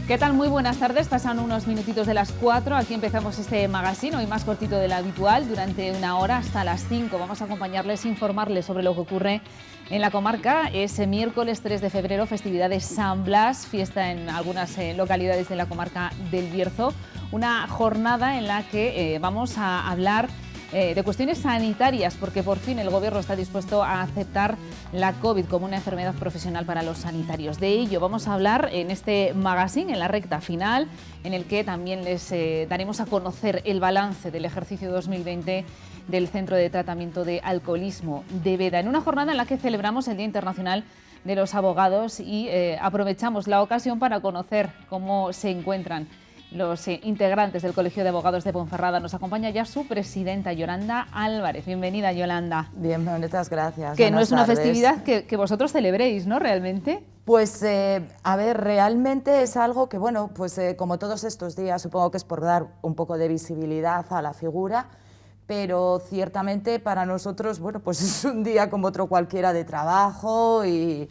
¿Qué tal? Muy buenas tardes, pasan unos minutitos de las 4, aquí empezamos este magazine, hoy más cortito de lo habitual, durante una hora hasta las 5. Vamos a acompañarles, informarles sobre lo que ocurre en la comarca. Es miércoles 3 de febrero, festividad de San Blas, fiesta en algunas localidades de la comarca del Bierzo. Una jornada en la que vamos a hablar de cuestiones sanitarias, porque por fin el Gobierno está dispuesto a aceptar la COVID como una enfermedad profesional para los sanitarios. De ello vamos a hablar en este magazine, en la recta final, en el que también les daremos a conocer el balance del ejercicio 2020 del Centro de Tratamiento de Alcoholismo de Beda, en una jornada en la que celebramos el Día Internacional de los Abogados y aprovechamos la ocasión para conocer cómo se encuentran los integrantes del Colegio de Abogados de Ponferrada. Nos acompaña ya su presidenta, Yolanda Álvarez. Bienvenida, Yolanda. Bien, muchas gracias. Que no es una festividad que vosotros celebréis, ¿no? Realmente. Pues, a ver, realmente es algo que, bueno, pues como todos estos días, supongo que es por dar un poco de visibilidad a la figura, pero ciertamente para nosotros, bueno, pues es un día como otro cualquiera de trabajo y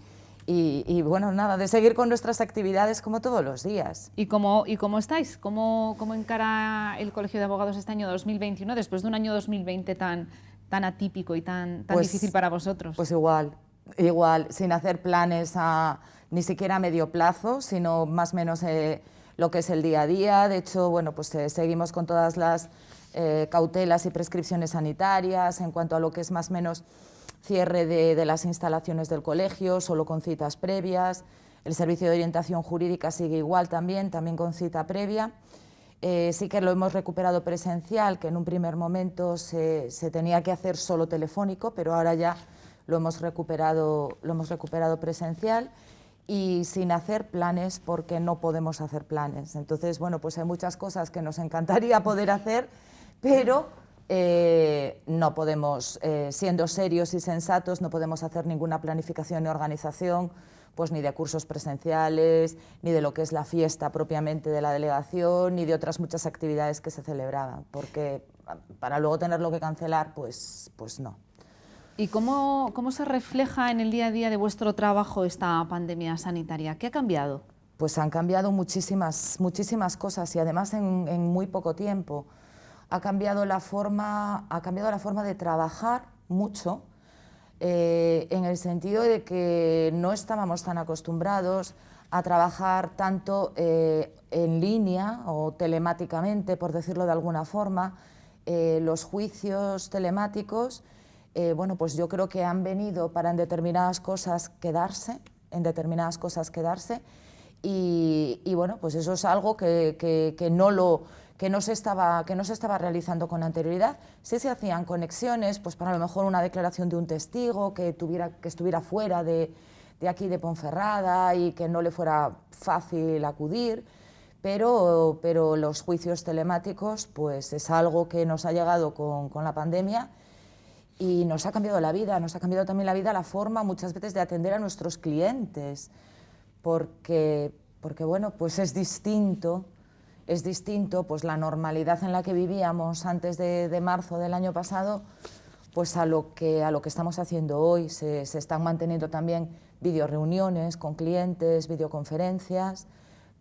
bueno, nada, de seguir con nuestras actividades como todos los días. ¿Y cómo estáis? ¿Cómo encara el Colegio de Abogados este año 2021, después de un año 2020 tan atípico y tan difícil para vosotros? Pues igual, sin hacer planes ni siquiera a medio plazo, sino más o menos lo que es el día a día. De hecho, bueno, pues seguimos con todas las cautelas y prescripciones sanitarias en cuanto a lo que es más o menos cierre de las instalaciones del colegio, solo con citas previas. El servicio de orientación jurídica sigue igual también con cita previa. Sí que lo hemos recuperado presencial, que en un primer momento se tenía que hacer solo telefónico, pero ahora ya lo hemos recuperado presencial y sin hacer planes, porque no podemos hacer planes. Entonces, bueno, pues hay muchas cosas que nos encantaría poder hacer, pero no podemos, siendo serios y sensatos, no podemos hacer ninguna planificación ni organización, pues ni de cursos presenciales, ni de lo que es la fiesta propiamente de la delegación, ni de otras muchas actividades que se celebraban, porque para luego tenerlo que cancelar, pues no. ¿Y cómo se refleja en el día a día de vuestro trabajo esta pandemia sanitaria? ¿Qué ha cambiado? Pues han cambiado muchísimas cosas y además en muy poco tiempo. Ha cambiado la forma de trabajar mucho, en el sentido de que no estábamos tan acostumbrados a trabajar tanto en línea o telemáticamente, por decirlo de alguna forma. Los juicios telemáticos, bueno, pues yo creo que han venido para en determinadas cosas quedarse, y bueno, pues eso es algo que no se estaba realizando con anterioridad. Sí se hacían conexiones, pues para a lo mejor una declaración de un testigo que estuviera fuera de aquí de Ponferrada y que no le fuera fácil acudir, pero los juicios telemáticos pues es algo que nos ha llegado con la pandemia y nos ha cambiado la vida, nos ha cambiado también la vida la forma muchas veces de atender a nuestros clientes, porque bueno, pues es distinto pues la normalidad en la que vivíamos antes de marzo del año pasado, pues a lo que estamos haciendo hoy. Se están manteniendo también videoreuniones con clientes, videoconferencias,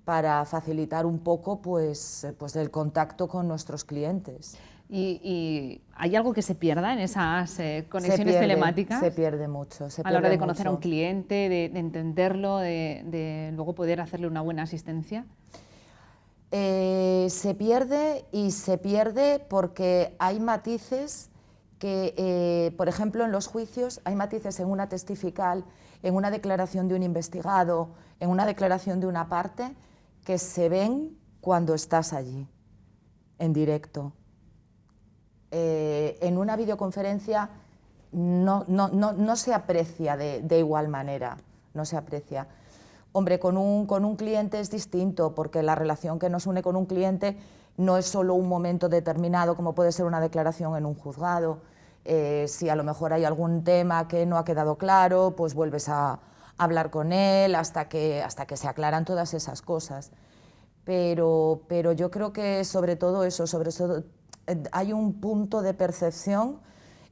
para facilitar un poco pues el contacto con nuestros clientes. ¿Y hay algo que se pierda en esas conexiones telemáticas? Se pierde mucho. A la hora de conocer a un cliente, de entenderlo, de luego poder hacerle una buena asistencia. Se pierde porque hay matices que, por ejemplo, en los juicios hay matices en una testifical, en una declaración de un investigado, en una declaración de una parte, que se ven cuando estás allí, en directo. En una videoconferencia no se aprecia de igual manera, no se aprecia. Hombre, con un cliente es distinto, porque la relación que nos une con un cliente no es solo un momento determinado, como puede ser una declaración en un juzgado. Si a lo mejor hay algún tema que no ha quedado claro, pues vuelves a hablar con él hasta que se aclaran todas esas cosas. Pero yo creo que sobre todo hay un punto de percepción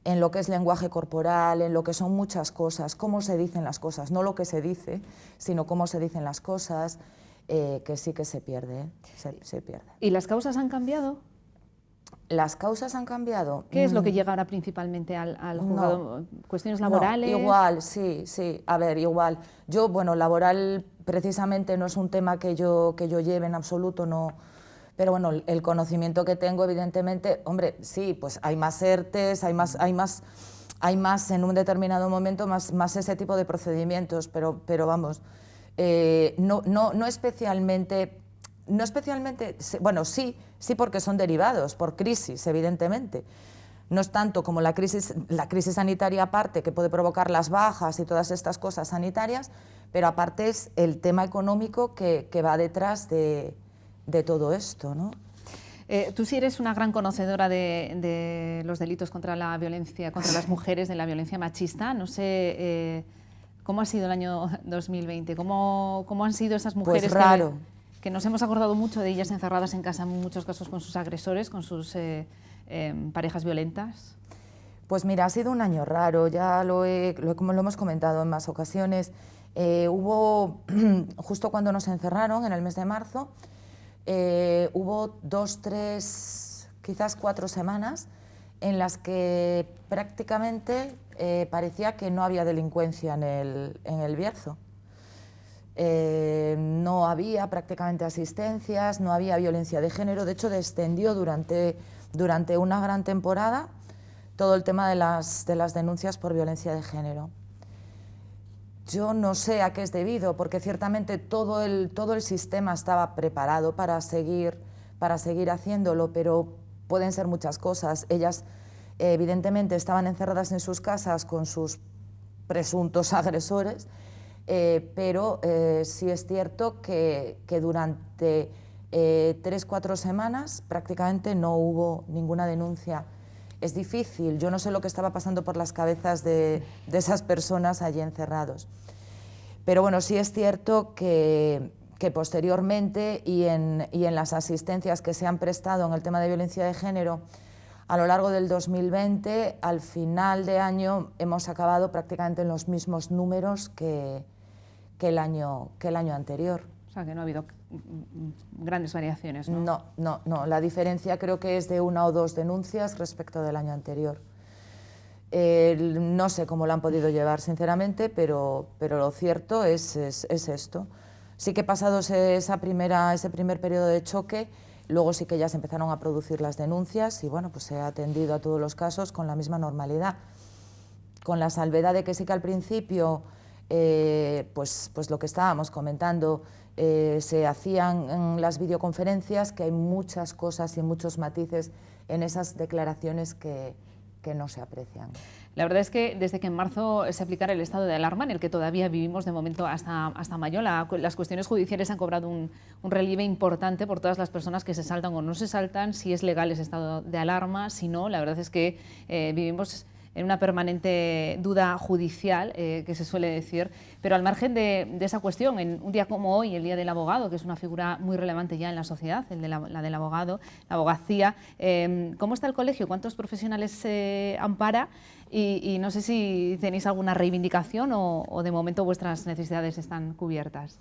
en lo que es lenguaje corporal, en lo que son muchas cosas, cómo se dicen las cosas, no lo que se dice, sino cómo se dicen las cosas, que sí que se pierde, se pierde. ¿Y las causas han cambiado? ¿Las causas han cambiado? ¿Qué es lo que llega ahora principalmente al juzgado? No, ¿Cuestiones laborales? No, igual, sí, a ver, igual. Yo, bueno, laboral precisamente no es un tema que yo lleve en absoluto, no, pero bueno, el conocimiento que tengo, evidentemente, hombre, sí, pues hay más ERTEs, hay más en un determinado momento, más ese tipo de procedimientos, pero vamos, no especialmente, bueno, sí porque son derivados por crisis, evidentemente. No es tanto como la crisis sanitaria aparte, que puede provocar las bajas y todas estas cosas sanitarias, pero aparte es el tema económico que va detrás de todo esto, ¿no? Tú sí eres una gran conocedora de los delitos contra la violencia, contra las mujeres, de la violencia machista. No sé cómo ha sido el año 2020, cómo han sido esas mujeres pues raro. Que nos hemos acordado mucho de ellas encerradas en casa, en muchos casos con sus agresores, con sus parejas violentas. Pues mira, ha sido un año raro, ya como lo hemos comentado en más ocasiones. Hubo, justo cuando nos encerraron, en el mes de marzo, hubo 2, 3, quizás 4 semanas en las que prácticamente parecía que no había delincuencia en el Bierzo. No había prácticamente asistencias, no había violencia de género, de hecho descendió durante una gran temporada todo el tema de las denuncias por violencia de género. Yo no sé a qué es debido, porque ciertamente todo el sistema estaba preparado para seguir haciéndolo, pero pueden ser muchas cosas. Ellas evidentemente estaban encerradas en sus casas con sus presuntos agresores, pero sí es cierto que durante 3 o 4 semanas prácticamente no hubo ninguna denuncia. Es difícil, yo no sé lo que estaba pasando por las cabezas de esas personas allí encerrados. Pero bueno, sí es cierto que posteriormente y en las asistencias que se han prestado en el tema de violencia de género, a lo largo del 2020, al final de año, hemos acabado prácticamente en los mismos números que el año anterior. O sea, que no ha habido grandes variaciones, ¿no? No, la diferencia creo que es de 1 o 2 denuncias respecto del año anterior. No sé cómo lo han podido llevar, sinceramente, pero lo cierto es esto. Sí que pasados ese primer periodo de choque, luego sí que ya se empezaron a producir las denuncias y bueno, pues se ha atendido a todos los casos con la misma normalidad. Con la salvedad de que sí que al principio, pues lo que estábamos comentando, se hacían en las videoconferencias, que hay muchas cosas y muchos matices en esas declaraciones que no se aprecian. La verdad es que desde que en marzo se aplicara el estado de alarma, en el que todavía vivimos de momento hasta mayo, las cuestiones judiciales han cobrado un relieve importante por todas las personas que se saltan o no se saltan, si es legal ese estado de alarma, si no, la verdad es que vivimos en una permanente duda judicial, que se suele decir, pero al margen de esa cuestión, en un día como hoy, el Día del Abogado, que es una figura muy relevante ya en la sociedad, la del abogado, la abogacía, ¿cómo está el colegio? ¿Cuántos profesionales se ampara? Y no sé si tenéis alguna reivindicación o de momento vuestras necesidades están cubiertas.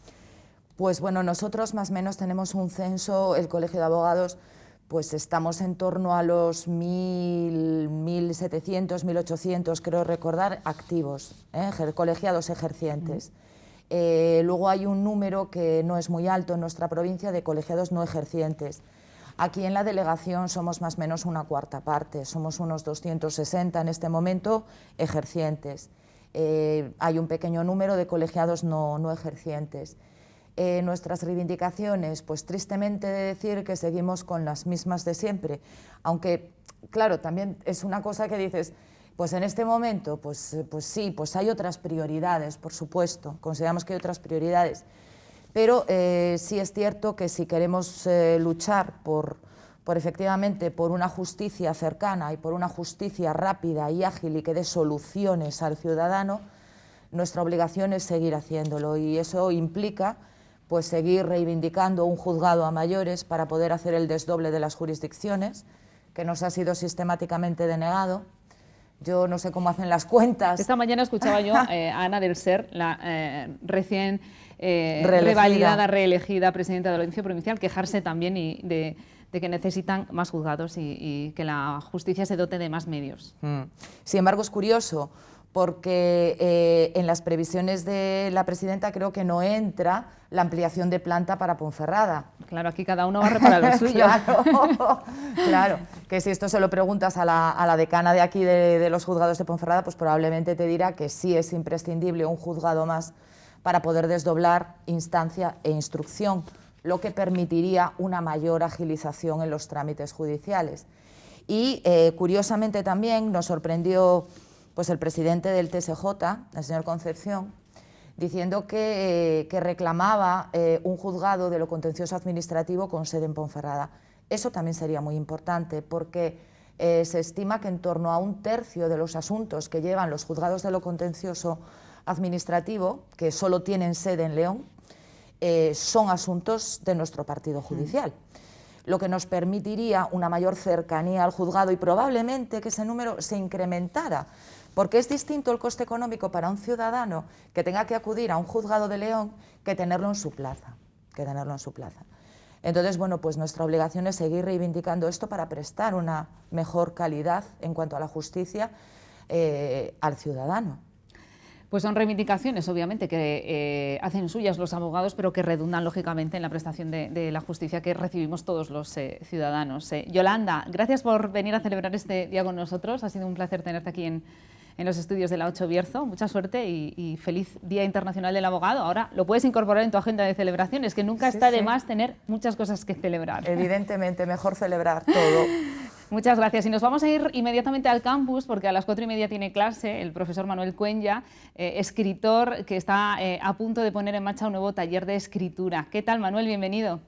Pues bueno, nosotros más o menos tenemos un censo, el Colegio de Abogados, pues estamos en torno a los 1.700, 1.800, creo recordar, activos, colegiados ejercientes. Luego hay un número que no es muy alto en nuestra provincia de colegiados no ejercientes. Aquí en la delegación somos más o menos una cuarta parte, somos unos 260 en este momento ejercientes. Hay un pequeño número de colegiados no ejercientes. Nuestras reivindicaciones, pues tristemente de decir que seguimos con las mismas de siempre, aunque claro, también es una cosa que dices, pues en este momento, pues sí, pues hay otras prioridades, por supuesto, consideramos que hay otras prioridades, pero sí es cierto que si queremos luchar por efectivamente por una justicia cercana y por una justicia rápida y ágil y que dé soluciones al ciudadano, nuestra obligación es seguir haciéndolo y eso implica pues seguir reivindicando un juzgado a mayores para poder hacer el desdoble de las jurisdicciones, que nos ha sido sistemáticamente denegado. Yo no sé cómo hacen las cuentas. Esta mañana escuchaba yo a Ana del Ser, la recién revalidada, reelegida presidenta de la Audiencia Provincial, quejarse también de que necesitan más juzgados y que la justicia se dote de más medios. Sin embargo, es curioso, porque en las previsiones de la presidenta creo que no entra la ampliación de planta para Ponferrada. Claro, aquí cada uno va a reparar lo suyo. Claro, que si esto se lo preguntas a la decana de aquí de los juzgados de Ponferrada, pues probablemente te dirá que sí es imprescindible un juzgado más para poder desdoblar instancia e instrucción, lo que permitiría una mayor agilización en los trámites judiciales. Y curiosamente también nos sorprendió pues el presidente del TSJ, el señor Concepción, diciendo que reclamaba un juzgado de lo contencioso administrativo con sede en Ponferrada. Eso también sería muy importante, porque se estima que en torno a 1/3 de los asuntos que llevan los juzgados de lo contencioso administrativo, que solo tienen sede en León, son asuntos de nuestro partido judicial. Lo que nos permitiría una mayor cercanía al juzgado y probablemente que ese número se incrementara, porque es distinto el coste económico para un ciudadano que tenga que acudir a un juzgado de León que tenerlo en su plaza. Entonces, bueno, pues nuestra obligación es seguir reivindicando esto para prestar una mejor calidad en cuanto a la justicia al ciudadano. Pues son reivindicaciones, obviamente, que hacen suyas los abogados, pero que redundan, lógicamente, en la prestación de la justicia que recibimos todos los ciudadanos. Yolanda, gracias por venir a celebrar este día con nosotros. Ha sido un placer tenerte aquí en los estudios de la 8 Bierzo. Mucha suerte y feliz Día Internacional del Abogado. Ahora lo puedes incorporar en tu agenda de celebraciones, que nunca está de más tener muchas cosas que celebrar. Evidentemente, mejor celebrar todo. Muchas gracias. Y nos vamos a ir inmediatamente al campus, porque a las 4:30 tiene clase el profesor Manuel Cuenya, escritor que está a punto de poner en marcha un nuevo taller de escritura. ¿Qué tal, Manuel? Bienvenido.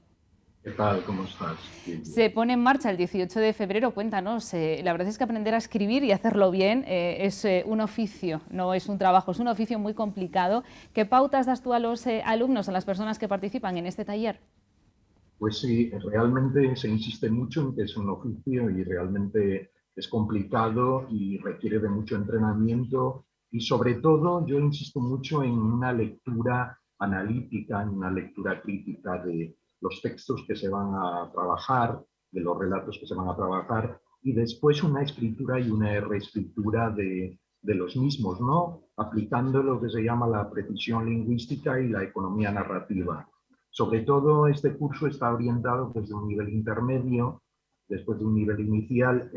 ¿Qué tal? ¿Cómo estás? Bien. Se pone en marcha el 18 de febrero. Cuéntanos, la verdad es que aprender a escribir y hacerlo bien es un oficio, no es un trabajo, es un oficio muy complicado. ¿Qué pautas das tú a los alumnos, a las personas que participan en este taller? Pues sí, realmente se insiste mucho en que es un oficio y realmente es complicado y requiere de mucho entrenamiento y sobre todo yo insisto mucho en una lectura analítica, en una lectura crítica de los textos que se van a trabajar, de los relatos que se van a trabajar y después una escritura y una reescritura de los mismos, ¿no? Aplicando lo que se llama la precisión lingüística y la economía narrativa. Sobre todo este curso está orientado desde un nivel intermedio, después de un nivel inicial,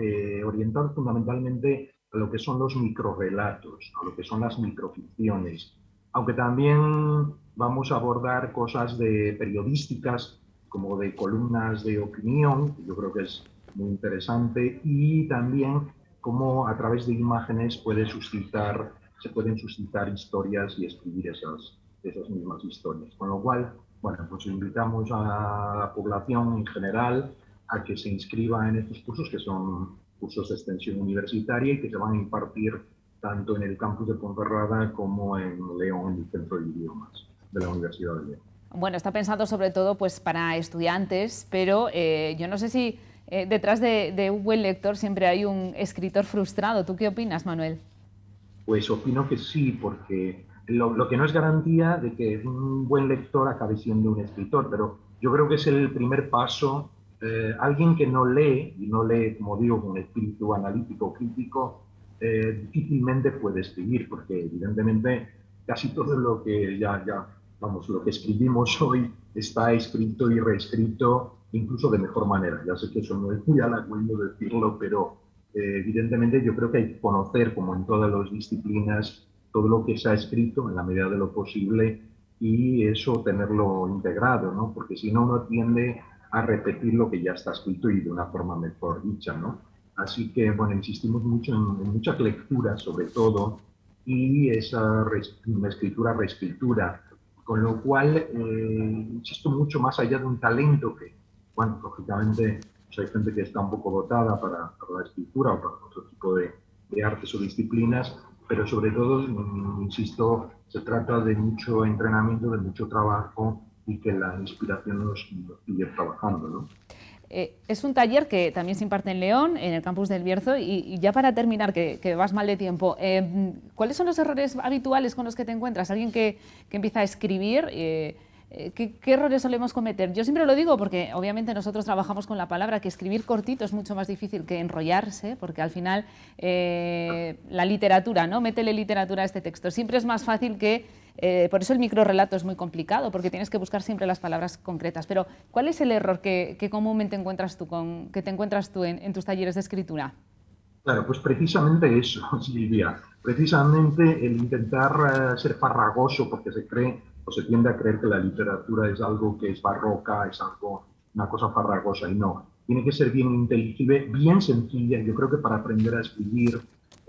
orientado fundamentalmente a lo que son los microrrelatos, a lo que son las microficciones, aunque también vamos a abordar cosas de periodísticas, como de columnas de opinión, que yo creo que es muy interesante, y también cómo a través de imágenes se pueden suscitar historias y escribir esas mismas historias. Con lo cual, bueno, pues invitamos a la población en general a que se inscriba en estos cursos, que son cursos de extensión universitaria y que se van a impartir tanto en el campus de Ponferrada como en León, en el Centro de Idiomas de la Universidad de León. Bueno, está pensado sobre todo pues, para estudiantes, pero yo no sé si detrás de un buen lector siempre hay un escritor frustrado. ¿Tú qué opinas, Manuel? Pues opino que sí, porque lo que no es garantía de que un buen lector acabe siendo un escritor, pero yo creo que es el primer paso. Alguien que no lee, y no lee, como digo, con espíritu analítico crítico, difícilmente puede escribir, porque evidentemente casi todo lo que lo que escribimos hoy está escrito y reescrito, incluso de mejor manera. Ya sé que eso no es muy halagüeño decirlo, pero evidentemente yo creo que hay que conocer, como en todas las disciplinas, todo lo que se ha escrito en la medida de lo posible y eso tenerlo integrado, ¿no? Porque si no, uno tiende a repetir lo que ya está escrito y de una forma mejor dicha, ¿no? Así que, bueno, insistimos mucho en muchas lecturas, sobre todo, y esa reescritura, con lo cual insisto mucho más allá de un talento que, bueno, lógicamente pues hay gente que está un poco dotada para la escritura o para otro tipo de artes o disciplinas, pero sobre todo, insisto, se trata de mucho entrenamiento, de mucho trabajo y que la inspiración nos sigue trabajando, ¿no? Es un taller que también se imparte en León, en el campus del Bierzo, y ya para terminar, que vas mal de tiempo, ¿cuáles son los errores habituales con los que te encuentras? Alguien que empieza a escribir, ¿qué errores solemos cometer? Yo siempre lo digo porque obviamente nosotros trabajamos con la palabra, que escribir cortito es mucho más difícil que enrollarse, porque al final la literatura, ¿no? Métele literatura a este texto. Siempre es más fácil que... por eso el microrrelato es muy complicado, porque tienes que buscar siempre las palabras concretas. Pero, ¿cuál es el error que comúnmente encuentras tú en tus talleres de escritura? Claro, pues precisamente eso, Silvia. Precisamente el intentar ser farragoso, porque se cree o se tiende a creer que la literatura es algo que es barroca, es algo, una cosa farragosa, y no. Tiene que ser bien inteligible, bien sencilla. Yo creo que para aprender a escribir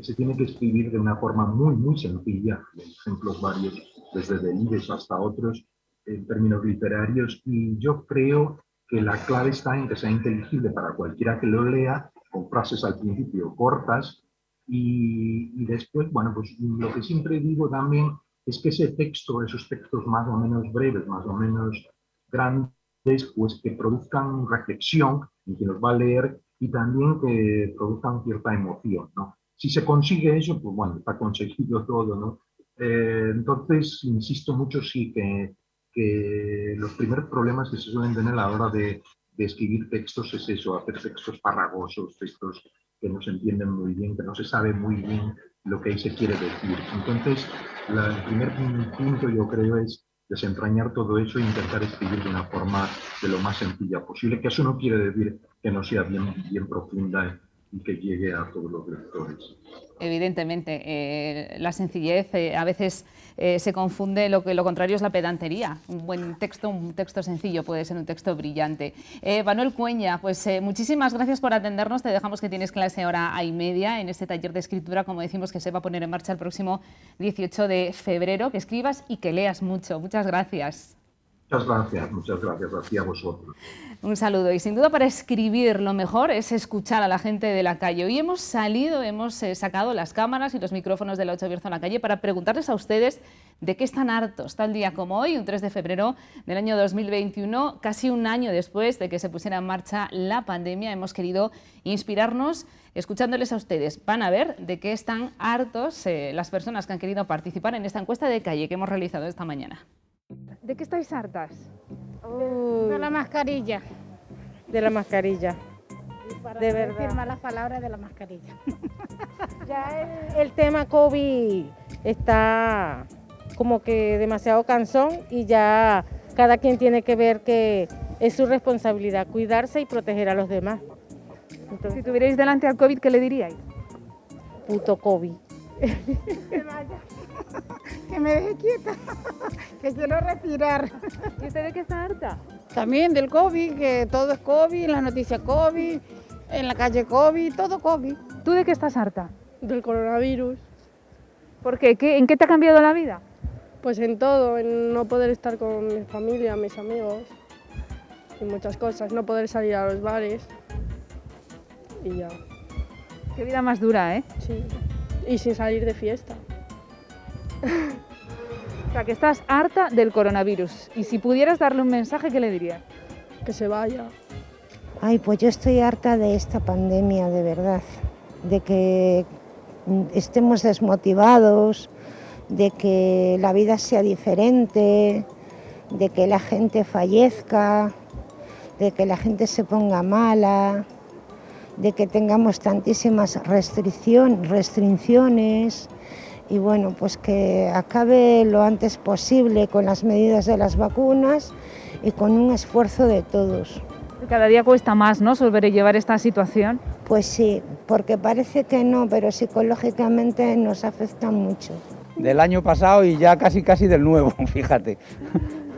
se tiene que escribir de una forma muy, muy sencilla. Hay ejemplos varios, desde Delibes hasta otros, en términos literarios, y yo creo que la clave está en que sea inteligible para cualquiera que lo lea, con frases al principio cortas, y después, bueno, pues lo que siempre digo también es que ese texto, esos textos más o menos breves, más o menos grandes, pues que produzcan reflexión en quien los va a leer y también que produzcan cierta emoción, ¿no? Si se consigue eso, pues bueno, está conseguido todo, ¿no? Entonces, insisto mucho, sí, que los primeros problemas que se suelen tener a la hora de escribir textos es eso, hacer textos farragosos, textos que no se entienden muy bien, que no se sabe muy bien lo que ahí se quiere decir. Entonces, el primer punto yo creo es desentrañar todo eso e intentar escribir de una forma de lo más sencilla posible, que eso no quiere decir que no sea bien, bien profunda y que llegue a todos los lectores. Evidentemente, la sencillez a veces se confunde, lo contrario es la pedantería. Un texto sencillo puede ser un texto brillante. Manuel Cueña, pues muchísimas gracias por atendernos. Te dejamos, que tienes clase ahora a 1:30 en este taller de escritura, como decimos, que se va a poner en marcha el próximo 18 de febrero. Que escribas y que leas mucho. Muchas gracias. Muchas gracias a vosotros. Un saludo. Y sin duda, para escribir lo mejor es escuchar a la gente de la calle. Hoy hemos sacado las cámaras y los micrófonos de la 8 Bierzo a la calle para preguntarles a ustedes de qué están hartos. Tal día como hoy, un 3 de febrero del año 2021, casi un año después de que se pusiera en marcha la pandemia, hemos querido inspirarnos escuchándoles a ustedes. Van a ver de qué están hartos las personas que han querido participar en esta encuesta de calle que hemos realizado esta mañana. ¿De qué estáis hartas? De la mascarilla. De la mascarilla. De verdad. Decir malas palabras de la mascarilla. Ya el tema COVID está como que demasiado cansón y ya cada quien tiene que ver que es su responsabilidad cuidarse y proteger a los demás. Entonces, si tuvierais delante al COVID, ¿qué le diríais? Puto COVID. Que vaya. Que me deje quieta, que quiero respirar. ¿Y usted de qué está harta? También del COVID, que todo es COVID, en las noticias COVID, en la calle COVID, todo COVID. ¿Tú de qué estás harta? Del coronavirus. ¿Por qué? ¿En qué te ha cambiado la vida? Pues en todo, en no poder estar con mi familia, mis amigos y muchas cosas, no poder salir a los bares y ya. Qué vida más dura, ¿eh? Sí, y sin salir de fiesta. O sea, que estás harta del coronavirus. Y si pudieras darle un mensaje, ¿qué le dirías? Que se vaya. Ay, pues yo estoy harta de esta pandemia, de verdad. De que estemos desmotivados, de que la vida sea diferente, de que la gente fallezca, de que la gente se ponga mala, de que tengamos tantísimas restricciones. Y bueno, pues que acabe lo antes posible con las medidas de las vacunas y con un esfuerzo de todos. Cada día cuesta más, ¿no?, sobrellevar esta situación. Pues sí, porque parece que no, pero psicológicamente nos afecta mucho. Del año pasado y ya casi del nuevo, fíjate.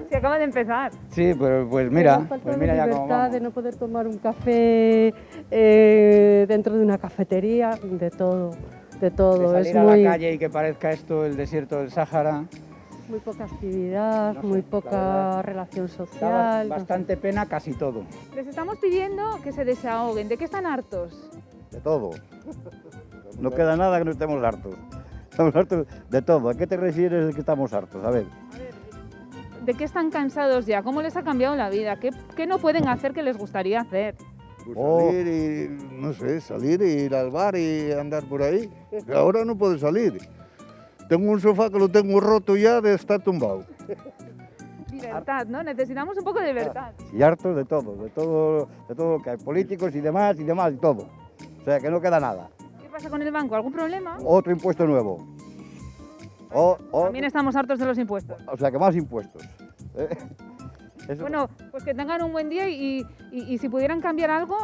Se acaba de empezar. Sí, pues mira, ya como vamos. De no poder tomar un café dentro de una cafetería, de todo. De todo. De salir a la calle y que parezca esto el desierto del Sáhara. Muy poca actividad, muy poca relación social. Bastante pena casi todo. Les estamos pidiendo que se desahoguen. ¿De qué están hartos? De todo. No queda nada que no estemos hartos. Estamos hartos de todo. ¿A qué te refieres de que estamos hartos? A ver. ¿De qué están cansados ya? ¿Cómo les ha cambiado la vida? ¿Qué no pueden hacer que les gustaría hacer? Pues salir y, no sé, salir y ir al bar y andar por ahí. Ahora no puedo salir. Tengo un sofá que lo tengo roto ya de estar tumbado. Libertad, ¿no? Necesitamos un poco de libertad. Y hartos de todo lo que hay, políticos y demás, y todo. O sea, que no queda nada. ¿Qué pasa con el banco? ¿Algún problema? Otro impuesto nuevo. También estamos hartos de los impuestos. O sea, que más impuestos. Bueno, pues que tengan un buen día y si pudieran cambiar algo,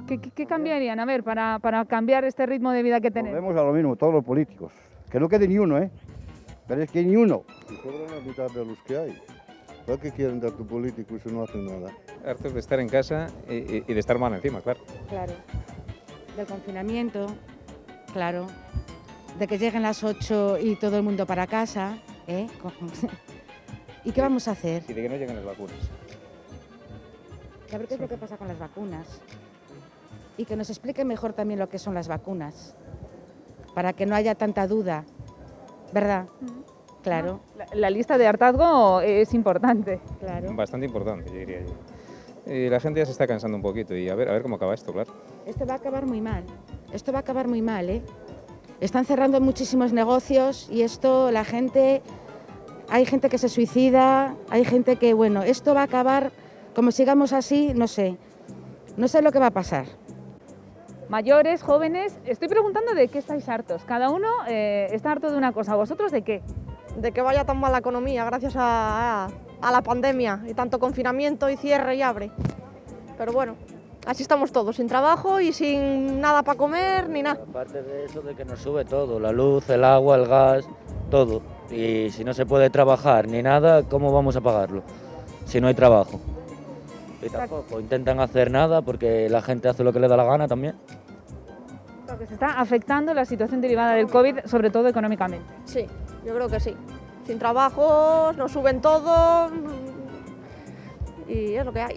¿qué cambiarían? A ver, para cambiar este ritmo de vida que tenemos. Volvemos a lo mismo, todos los políticos. Que no quede ni uno, ¿eh? Pero es que ni uno. Y sobran la mitad de los que hay. ¿Para qué quieren dar tu político si no hacen nada? Hartos de estar en casa y de estar mal encima, claro. Claro. Del confinamiento, claro. De que lleguen las 8 y todo el mundo para casa, ¿eh? ¿Y qué vamos a hacer? Y de que no lleguen las vacunas. A ver qué es lo que pasa con las vacunas. Y que nos explique mejor también lo que son las vacunas. Para que no haya tanta duda, ¿verdad? Claro. La lista de hartazgo es importante. Claro. Bastante importante, yo diría yo. Y la gente ya se está cansando un poquito y a ver cómo acaba esto, claro. Esto va a acabar muy mal. Esto va a acabar muy mal, ¿eh? Están cerrando muchísimos negocios y esto, la gente... Hay gente que se suicida, hay gente que, bueno, esto va a acabar, como sigamos así, no sé lo que va a pasar. Mayores, jóvenes, estoy preguntando de qué estáis hartos. Cada uno está harto de una cosa. ¿Vosotros de qué? De que vaya tan mal la economía gracias a la pandemia y tanto confinamiento y cierre y abre. Pero bueno, así estamos todos, sin trabajo y sin nada para comer ni nada. Aparte de eso, de que nos sube todo, la luz, el agua, el gas, todo. Y si no se puede trabajar ni nada, ¿cómo vamos a pagarlo? Si no hay trabajo. Y tampoco intentan hacer nada porque la gente hace lo que le da la gana también. Que se está afectando la situación derivada del COVID, sobre todo económicamente. Sí, yo creo que sí. Sin trabajo, nos suben todo y es lo que hay.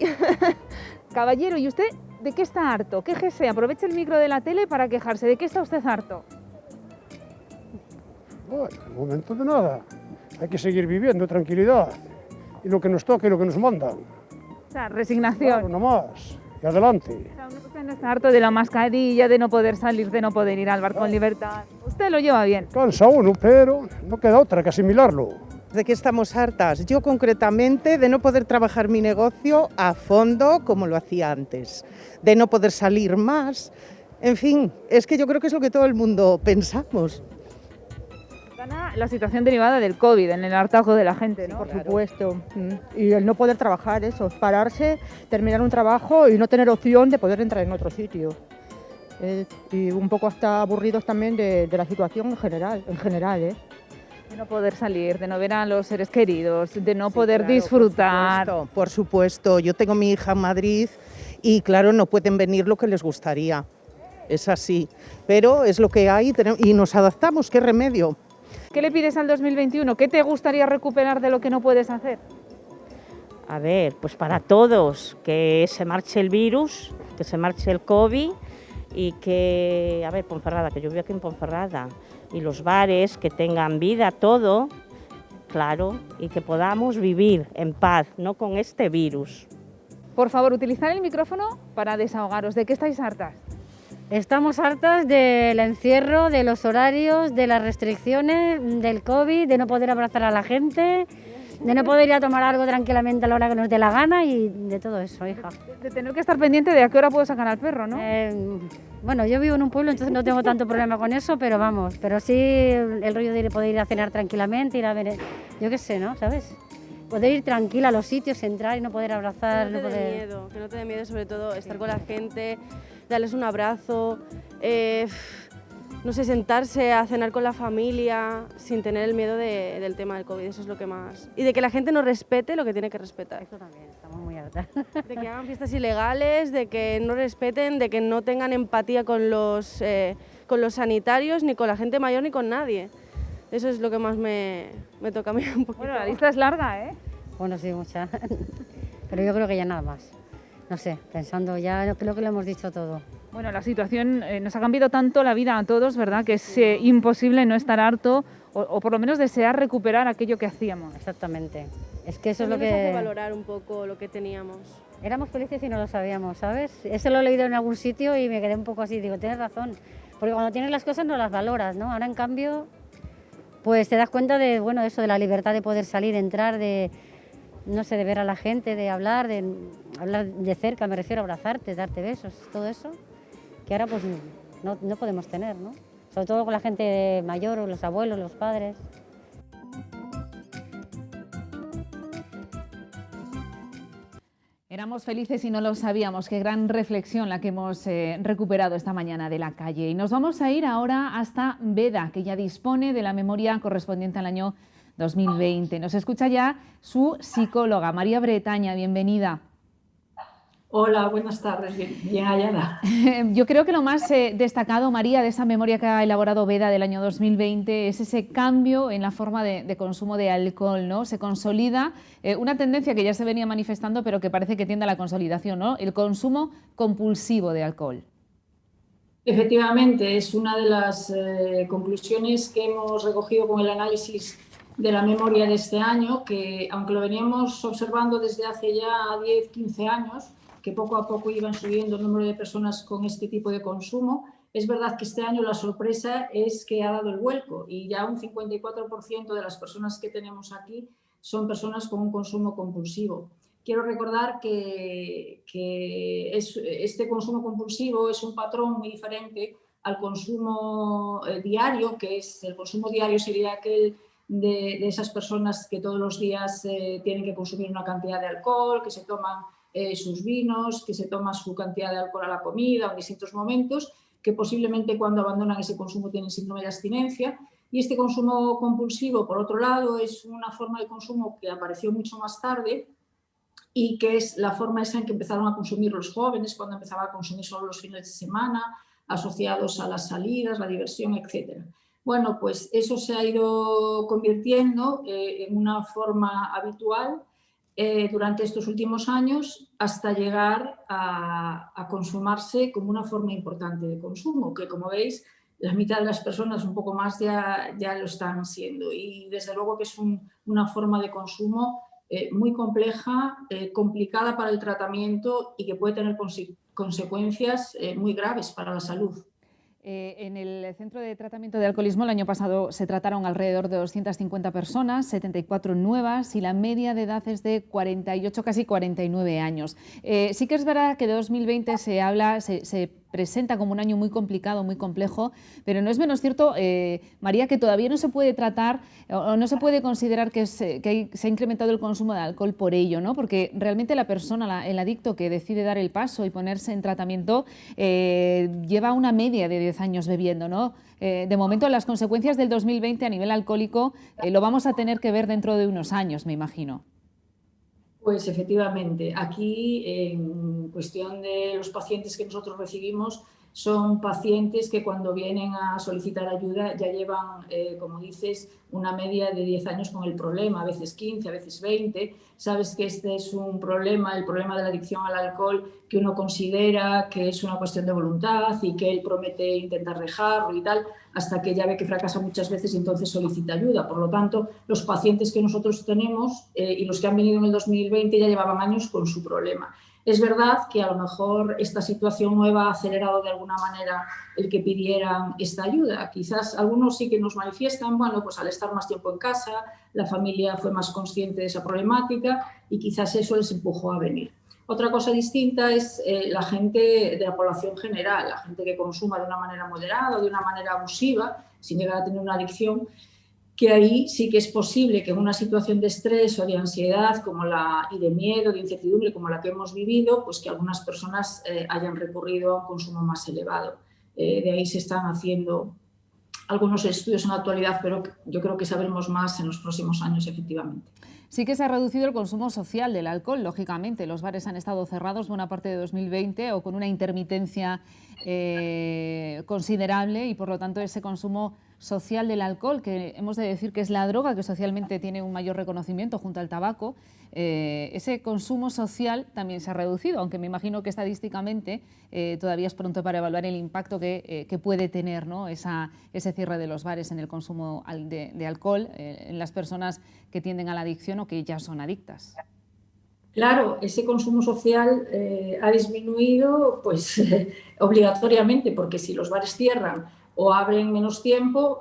Caballero, ¿y usted de qué está harto? Quéjese, aproveche el micro de la tele para quejarse. ¿De qué está usted harto? Bueno, de momento de nada. Hay que seguir viviendo, tranquilidad. Y lo que nos toque y lo que nos mandan. O sea, resignación. Claro, no más. Y adelante. O sea, usted no está harto de la mascarilla, de no poder salir, de no poder ir al bar con libertad. Usted lo lleva bien. Cansa uno, pero no queda otra que asimilarlo. ¿De qué estamos hartas? Yo concretamente de no poder trabajar mi negocio a fondo como lo hacía antes. De no poder salir más. En fin, es que yo creo que es lo que todo el mundo pensamos. La situación derivada del COVID, en el hartazgo de la gente, ¿no? Por supuesto. Y el no poder trabajar, eso, pararse, terminar un trabajo y no tener opción de poder entrar en otro sitio. Y un poco hasta aburridos también de la situación en general, ¿eh? De no poder salir, de no ver a los seres queridos, de no poder disfrutar. Por supuesto. Yo tengo mi hija en Madrid y claro, no pueden venir lo que les gustaría. Es así. Pero es lo que hay y nos adaptamos, ¿qué remedio? ¿Qué le pides al 2021? ¿Qué te gustaría recuperar de lo que no puedes hacer? A ver, pues para todos, que se marche el virus, que se marche el COVID y que, a ver, Ponferrada, que yo vivo aquí en Ponferrada, y los bares, que tengan vida, todo, claro, y que podamos vivir en paz, no con este virus. Por favor, utilizar el micrófono para desahogaros. ¿De qué estáis hartas? Estamos hartas del encierro, de los horarios, de las restricciones, del COVID, de no poder abrazar a la gente, de no poder ir a tomar algo tranquilamente a la hora que nos dé la gana y de todo eso, hija. De tener que estar pendiente de a qué hora puedo sacar al perro, ¿no? Bueno, yo vivo en un pueblo, entonces no tengo tanto problema con eso, pero vamos, pero sí el rollo de poder ir a cenar tranquilamente, ir a ver, yo qué sé, ¿no? ¿Sabes? Poder ir tranquila a los sitios, entrar y no poder abrazar. Que no te dé miedo, sobre todo estar con la gente, darles un abrazo, no sé, sentarse a cenar con la familia sin tener el miedo del tema del COVID, eso es lo que más... Y de que la gente no respete lo que tiene que respetar. Eso también, estamos muy hartas. De que hagan fiestas ilegales, de que no respeten, de que no tengan empatía con los sanitarios, ni con la gente mayor, ni con nadie. Eso es lo que más me toca a mí un poquito. Bueno, la lista es larga, ¿eh? Bueno, sí, mucha. Pero yo creo que ya nada más. No sé, pensando ya, creo que lo hemos dicho todo. Bueno, la situación nos ha cambiado tanto la vida a todos, ¿verdad? Que es imposible no estar harto o por lo menos desear recuperar aquello que hacíamos. Exactamente. Es que eso es lo nos hace que... valorar un poco lo que teníamos. Éramos felices y no lo sabíamos, ¿sabes? Eso lo he leído en algún sitio y me quedé un poco así, digo, tienes razón, porque cuando tienes las cosas no las valoras, ¿no? Ahora en cambio, pues te das cuenta de, bueno, eso, de la libertad de poder salir, entrar, de, no sé, de ver a la gente, de hablar de cerca, me refiero a abrazarte, darte besos, todo eso, que ahora pues no podemos tener, ¿no? Sobre todo con la gente mayor, o los abuelos, los padres. Éramos felices y no lo sabíamos. Qué gran reflexión la que hemos recuperado esta mañana de la calle. Y nos vamos a ir ahora hasta Veda, que ya dispone de la memoria correspondiente al año 2020. Nos escucha ya su psicóloga, María Bretaña. Bienvenida. Hola, buenas tardes, bien hallada. Yo creo que lo más destacado, María, de esa memoria que ha elaborado Veda del año 2020 es ese cambio en la forma de consumo de alcohol, ¿no? Se consolida una tendencia que ya se venía manifestando, pero que parece que tiende a la consolidación, ¿no? El consumo compulsivo de alcohol. Efectivamente, es una de las conclusiones que hemos recogido con el análisis de la memoria de este año, que aunque lo veníamos observando desde hace ya 10, 15 años, que poco a poco iban subiendo el número de personas con este tipo de consumo, es verdad que este año la sorpresa es que ha dado el vuelco y ya un 54% de las personas que tenemos aquí son personas con un consumo compulsivo. Quiero recordar que este consumo compulsivo es un patrón muy diferente al consumo diario, que es el consumo diario sería aquel de esas personas que todos los días tienen que consumir una cantidad de alcohol, que se toman sus vinos, que se toma su cantidad de alcohol a la comida o en distintos momentos, que posiblemente cuando abandonan ese consumo tienen síndrome de abstinencia. Y este consumo compulsivo, por otro lado, es una forma de consumo que apareció mucho más tarde y que es la forma esa en que empezaron a consumir los jóvenes, cuando empezaban a consumir solo los fines de semana, asociados a las salidas, la diversión, etc. Bueno, pues eso se ha ido convirtiendo en una forma habitual durante estos últimos años hasta llegar a consumarse como una forma importante de consumo, que como veis, la mitad de las personas, un poco más, ya lo están siendo. Y desde luego que es una forma de consumo muy compleja, complicada para el tratamiento y que puede tener consecuencias muy graves para la salud. En el Centro de Tratamiento de Alcoholismo el año pasado se trataron alrededor de 250 personas, 74 nuevas y la media de edad es de 48, casi 49 años. Sí que es verdad que de 2020 se presenta como un año muy complicado, muy complejo, pero no es menos cierto, María, que todavía no se puede tratar o no se puede considerar que se ha incrementado el consumo de alcohol por ello, ¿no? Porque realmente la persona, el adicto que decide dar el paso y ponerse en tratamiento, lleva una media de 10 años bebiendo, ¿no? De momento las consecuencias del 2020 a nivel alcohólico lo vamos a tener que ver dentro de unos años, me imagino. Pues efectivamente, aquí en cuestión de los pacientes que nosotros recibimos, son pacientes que cuando vienen a solicitar ayuda ya llevan, como dices, una media de 10 años con el problema, a veces 15, a veces 20. Sabes que este es un problema, el problema de la adicción al alcohol, que uno considera que es una cuestión de voluntad y que él promete intentar dejarlo y tal, hasta que ya ve que fracasa muchas veces y entonces solicita ayuda. Por lo tanto, los pacientes que nosotros tenemos y los que han venido en el 2020 ya llevaban años con su problema. Es verdad que a lo mejor esta situación nueva ha acelerado de alguna manera el que pidieran esta ayuda. Quizás algunos sí que nos manifiestan, bueno, pues al estar más tiempo en casa, la familia fue más consciente de esa problemática y quizás eso les empujó a venir. Otra cosa distinta es la gente de la población general, la gente que consuma de una manera moderada o de una manera abusiva, sin llegar a tener una adicción, que ahí sí que es posible que en una situación de estrés o de ansiedad y de miedo, de incertidumbre como la que hemos vivido, pues que algunas personas hayan recurrido a un consumo más elevado. De ahí se están haciendo algunos estudios en la actualidad, pero yo creo que sabremos más en los próximos años, efectivamente. Sí que se ha reducido el consumo social del alcohol, lógicamente. Los bares han estado cerrados buena parte de 2020 o con una intermitencia considerable y, por lo tanto, ese consumo social del alcohol, que hemos de decir que es la droga que socialmente tiene un mayor reconocimiento junto al tabaco, ese consumo social también se ha reducido, aunque me imagino que estadísticamente todavía es pronto para evaluar el impacto que puede tener, ¿no? ese cierre de los bares en el consumo de alcohol en las personas que tienden a la adicción o que ya son adictas. Claro, ese consumo social ha disminuido pues obligatoriamente, porque si los bares cierran o abren menos tiempo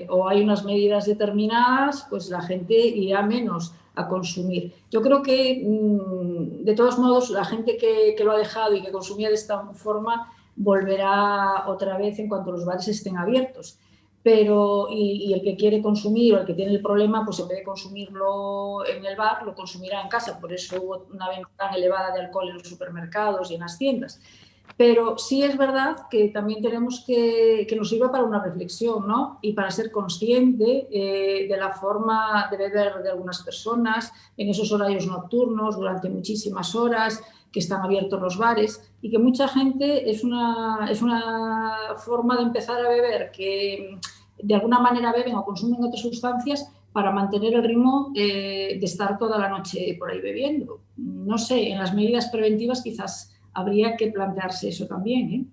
o hay unas medidas determinadas, pues la gente irá menos a consumir. Yo creo que, de todos modos, la gente que lo ha dejado y que consumía de esta forma volverá otra vez en cuanto los bares estén abiertos. Pero, y el que quiere consumir o el que tiene el problema, pues en vez de consumirlo en el bar, lo consumirá en casa. Por eso hubo una venta tan elevada de alcohol en los supermercados y en las tiendas. Pero sí es verdad que también tenemos que nos sirva para una reflexión, ¿no? Y para ser consciente de la forma de beber de algunas personas en esos horarios nocturnos, durante muchísimas horas, que están abiertos los bares, y que mucha gente es una forma de empezar a beber que de alguna manera beben o consumen otras sustancias para mantener el ritmo de estar toda la noche por ahí bebiendo. No sé, en las medidas preventivas quizás habría que plantearse eso también, ¿eh?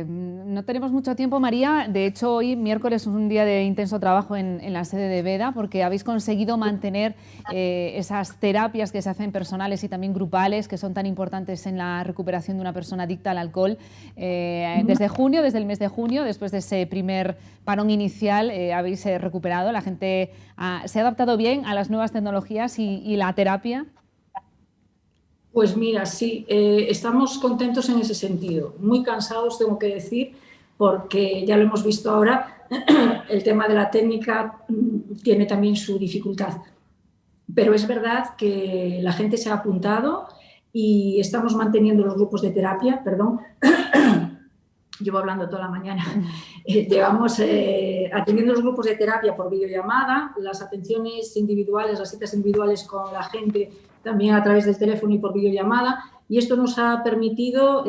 No tenemos mucho tiempo, María. De hecho, hoy, miércoles, es un día de intenso trabajo en la sede de Veda, porque habéis conseguido mantener esas terapias que se hacen personales y también grupales, que son tan importantes en la recuperación de una persona adicta al alcohol. Desde junio, desde el mes de junio, después de ese primer parón inicial, habéis recuperado. La gente se ha adaptado bien a las nuevas tecnologías y la terapia. Pues mira, sí, estamos contentos en ese sentido. Muy cansados, tengo que decir, porque ya lo hemos visto ahora, el tema de la técnica tiene también su dificultad. Pero es verdad que la gente se ha apuntado y estamos manteniendo los grupos de terapia, perdón, llevo hablando toda la mañana, llevamos atendiendo los grupos de terapia por videollamada, las atenciones individuales, las citas individuales con la gente también a través del teléfono y por videollamada, y esto nos ha permitido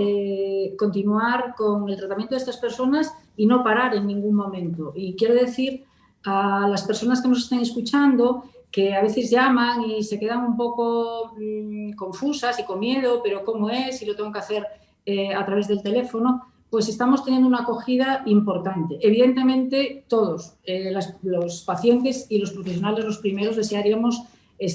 continuar con el tratamiento de estas personas y no parar en ningún momento. Y quiero decir a las personas que nos estén escuchando que a veces llaman y se quedan un poco confusas y con miedo, pero ¿cómo es? Si lo tengo que hacer a través del teléfono. Pues estamos teniendo una acogida importante. Evidentemente, todos, los pacientes y los profesionales, los primeros, desearíamos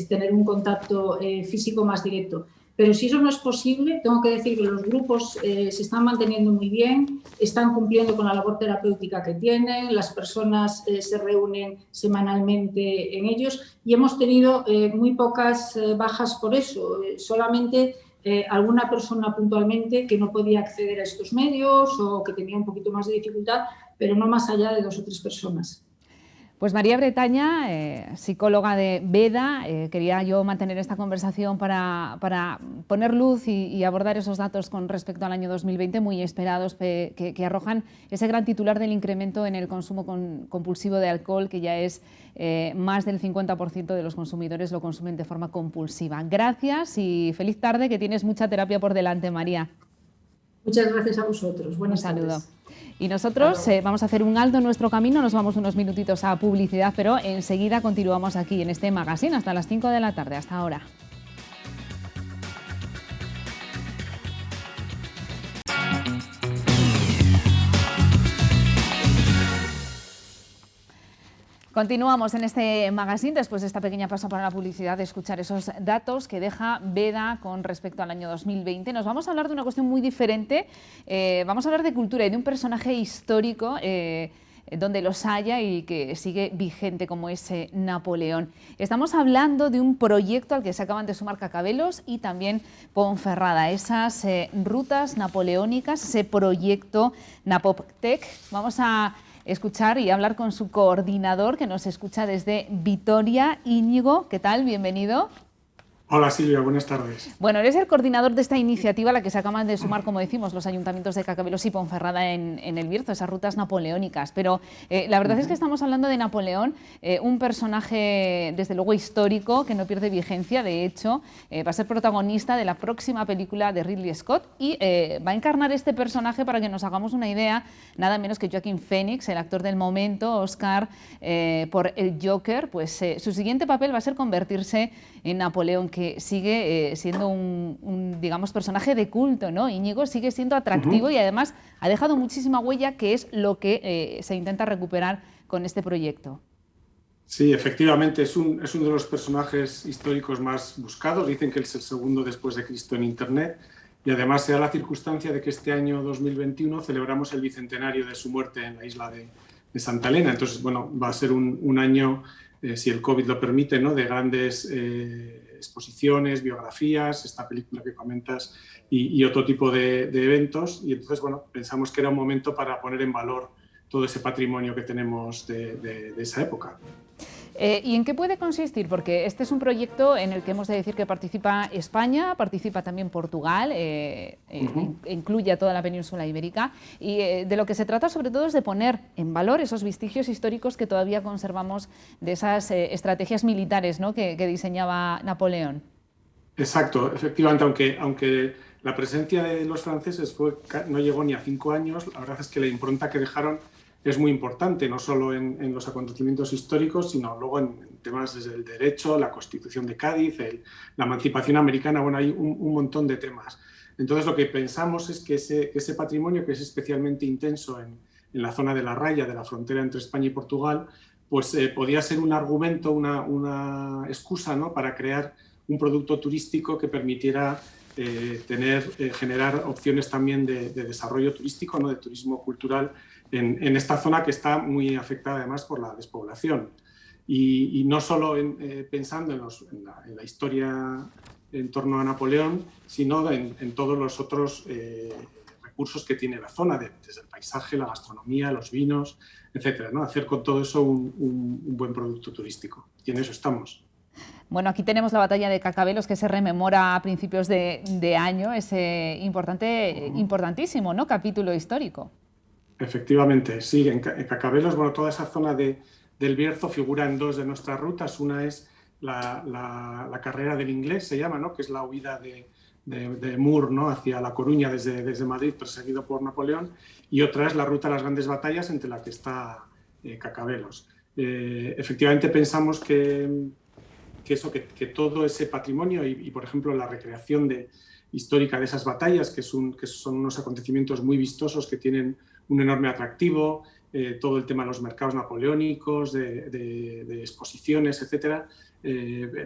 tener un contacto físico más directo. Pero si eso no es posible, tengo que decir que los grupos se están manteniendo muy bien, están cumpliendo con la labor terapéutica que tienen, las personas se reúnen semanalmente en ellos y hemos tenido muy pocas bajas por eso, solamente alguna persona puntualmente que no podía acceder a estos medios o que tenía un poquito más de dificultad, pero no más allá de 2 o 3 personas. Pues María Bretaña, psicóloga de Veda, quería yo mantener esta conversación para poner luz y abordar esos datos con respecto al año 2020 muy esperados que arrojan ese gran titular del incremento en el consumo compulsivo de alcohol, que ya es más del 50% de los consumidores lo consumen de forma compulsiva. Gracias y feliz tarde, que tienes mucha terapia por delante, María. Muchas gracias a vosotros. Buenas tardes. Y nosotros vamos a hacer un alto en nuestro camino, nos vamos unos minutitos a publicidad, pero enseguida continuamos aquí en este magazine hasta las 5 de la tarde. Hasta ahora. Continuamos en este magazine después de esta pequeña pausa para la publicidad, de escuchar esos datos que deja Veda con respecto al año 2020. Nos vamos a hablar de una cuestión muy diferente, vamos a hablar de cultura y de un personaje histórico donde los haya y que sigue vigente, como es Napoleón. Estamos hablando de un proyecto al que se acaban de sumar Cacabelos y también Ponferrada, esas rutas napoleónicas, ese proyecto Napoptec. Vamos a escuchar y hablar con su coordinador, que nos escucha desde Vitoria. Íñigo, ¿qué tal? Bienvenido. Hola Silvia, buenas tardes. Bueno, eres el coordinador de esta iniciativa a la que se acaban de sumar, como decimos, los ayuntamientos de Cacabelos y Ponferrada en el Bierzo, esas rutas napoleónicas. Pero la verdad es que estamos hablando de Napoleón, un personaje desde luego histórico que no pierde vigencia. De hecho, va a ser protagonista de la próxima película de Ridley Scott y va a encarnar este personaje, para que nos hagamos una idea, nada menos que Joaquin Phoenix, el actor del momento, Oscar por el Joker. Pues su siguiente papel va a ser convertirse en Napoleón, que sigue siendo un digamos, personaje de culto, ¿no? Íñigo sigue siendo atractivo y además ha dejado muchísima huella, que es lo que se intenta recuperar con este proyecto. Sí, efectivamente, es uno de los personajes históricos más buscados. Dicen que es el segundo después de Cristo en Internet. Y además se da la circunstancia de que este año 2021 celebramos el bicentenario de su muerte en la isla de Santa Elena. Entonces, bueno, va a ser un año, si el COVID lo permite, ¿no?, de grandes exposiciones, biografías, esta película que comentas y otro tipo de eventos. Y entonces, bueno, pensamos que era un momento para poner en valor todo ese patrimonio que tenemos de esa época. ¿Y en qué puede consistir? Porque este es un proyecto en el que hemos de decir que participa España, participa también Portugal, incluye a toda la península ibérica, y de lo que se trata sobre todo es de poner en valor esos vestigios históricos que todavía conservamos de esas estrategias militares, ¿no?, que diseñaba Napoleón. Exacto, efectivamente, aunque la presencia de los franceses no llegó ni a 5 años, la verdad es que la impronta que dejaron es muy importante, no solo en los acontecimientos históricos, sino luego en temas desde el derecho, la Constitución de Cádiz, la emancipación americana, bueno, hay un montón de temas. Entonces, lo que pensamos es que ese patrimonio, que es especialmente intenso en la zona de la raya, de la frontera entre España y Portugal, pues podía ser un argumento, una excusa, ¿no?, para crear un producto turístico que permitiera generar opciones también de desarrollo turístico, ¿no?, de turismo cultural en esta zona que está muy afectada además por la despoblación. Y no solo pensando en la historia en torno a Napoleón, sino en todos los otros recursos que tiene la zona, desde el paisaje, la gastronomía, los vinos, etcétera, ¿no? Hacer con todo eso un buen producto turístico. Y en eso estamos. Bueno, aquí tenemos la batalla de Cacabelos, que se rememora a principios de año, ese importantísimo, ¿no?, capítulo histórico. Efectivamente, sí, en Cacabelos, bueno, toda esa zona del Bierzo figura en 2 de nuestras rutas. Una es la carrera del Inglés, se llama, ¿no?, que es la huida de Moore, ¿no?, hacia La Coruña desde Madrid, perseguido por Napoleón, y otra es la ruta a las grandes batallas, entre la que está Cacabelos. Efectivamente pensamos que todo ese patrimonio y, por ejemplo, la recreación histórica de esas batallas, que son unos acontecimientos muy vistosos que tienen un enorme atractivo, todo el tema de los mercados napoleónicos, de exposiciones, etcétera,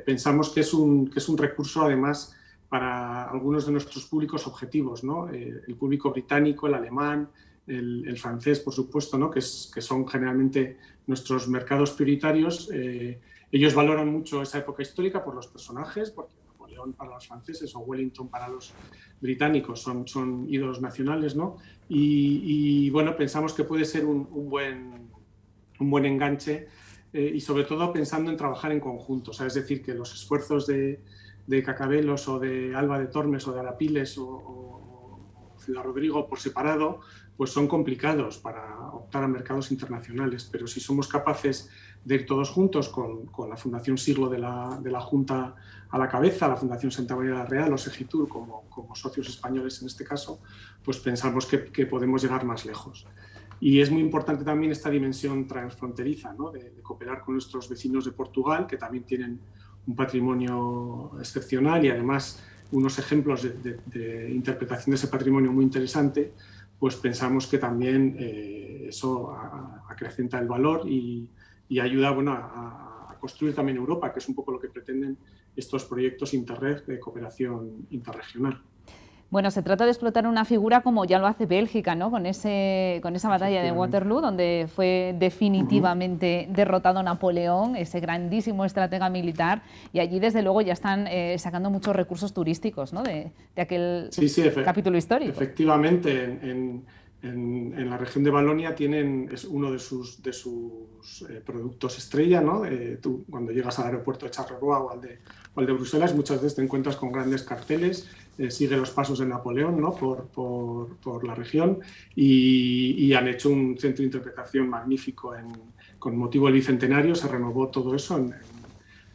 pensamos que es un recurso además para algunos de nuestros públicos objetivos, ¿no? El público británico, el alemán, el francés, por supuesto, ¿no?, que son generalmente nuestros mercados prioritarios. Ellos valoran mucho esa época histórica por los personajes, porque Napoleón para los franceses o Wellington para los británicos son ídolos nacionales, ¿no? Y bueno, pensamos que puede ser un buen enganche y sobre todo pensando en trabajar en conjunto, o sea, es decir, que los esfuerzos de Cacabelos o de Alba de Tormes o de Arapiles o Ciudad Rodrigo por separado, pues son complicados para optar a mercados internacionales, pero si somos capaces de ir todos juntos con la Fundación Siglo de la Junta a la cabeza, la Fundación Santa María de la Real o Segitur como socios españoles en este caso, pues pensamos que podemos llegar más lejos. Y es muy importante también esta dimensión transfronteriza, ¿no?, de cooperar con nuestros vecinos de Portugal, que también tienen un patrimonio excepcional y además unos ejemplos de interpretación de ese patrimonio muy interesante. Pues pensamos que también eso acrecenta el valor y ayuda, bueno, a construir también Europa, que es un poco lo que pretenden estos proyectos Interreg de cooperación interregional. Bueno, se trata de explotar una figura como ya lo hace Bélgica, ¿no?, con esa batalla de Waterloo, donde fue definitivamente derrotado Napoleón, ese grandísimo estratega militar, y allí desde luego ya están sacando muchos recursos turísticos, ¿no?, de aquel capítulo histórico. Efectivamente, en la región de Valonia es uno de sus productos estrella, ¿no? Tú cuando llegas al aeropuerto de Charleroi o al de Bruselas muchas veces te encuentras con grandes carteles, sigue los pasos de Napoleón, ¿no?, por la región y han hecho un centro de interpretación magnífico con motivo del bicentenario. Se renovó todo eso en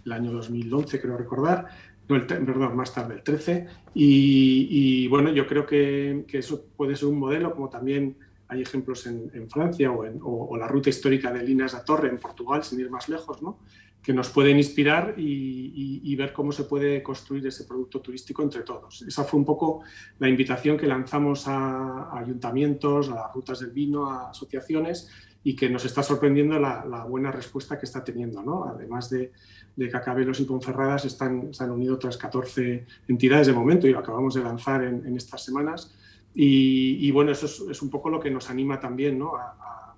el año 2011, creo recordar. Perdón, más tarde, el 13, y bueno, yo creo que eso puede ser un modelo, como también hay ejemplos en Francia o la ruta histórica de Linas da Torre en Portugal, sin ir más lejos, ¿no?, que nos pueden inspirar y ver cómo se puede construir ese producto turístico entre todos. Esa fue un poco la invitación que lanzamos a ayuntamientos, a rutas del vino, a asociaciones, y que nos está sorprendiendo la buena respuesta que está teniendo, ¿no? Además de Cacabelos y Ponferrada se han unido otras 14 entidades de momento y lo acabamos de lanzar en estas semanas. Y bueno, eso es un poco lo que nos anima también, ¿no? a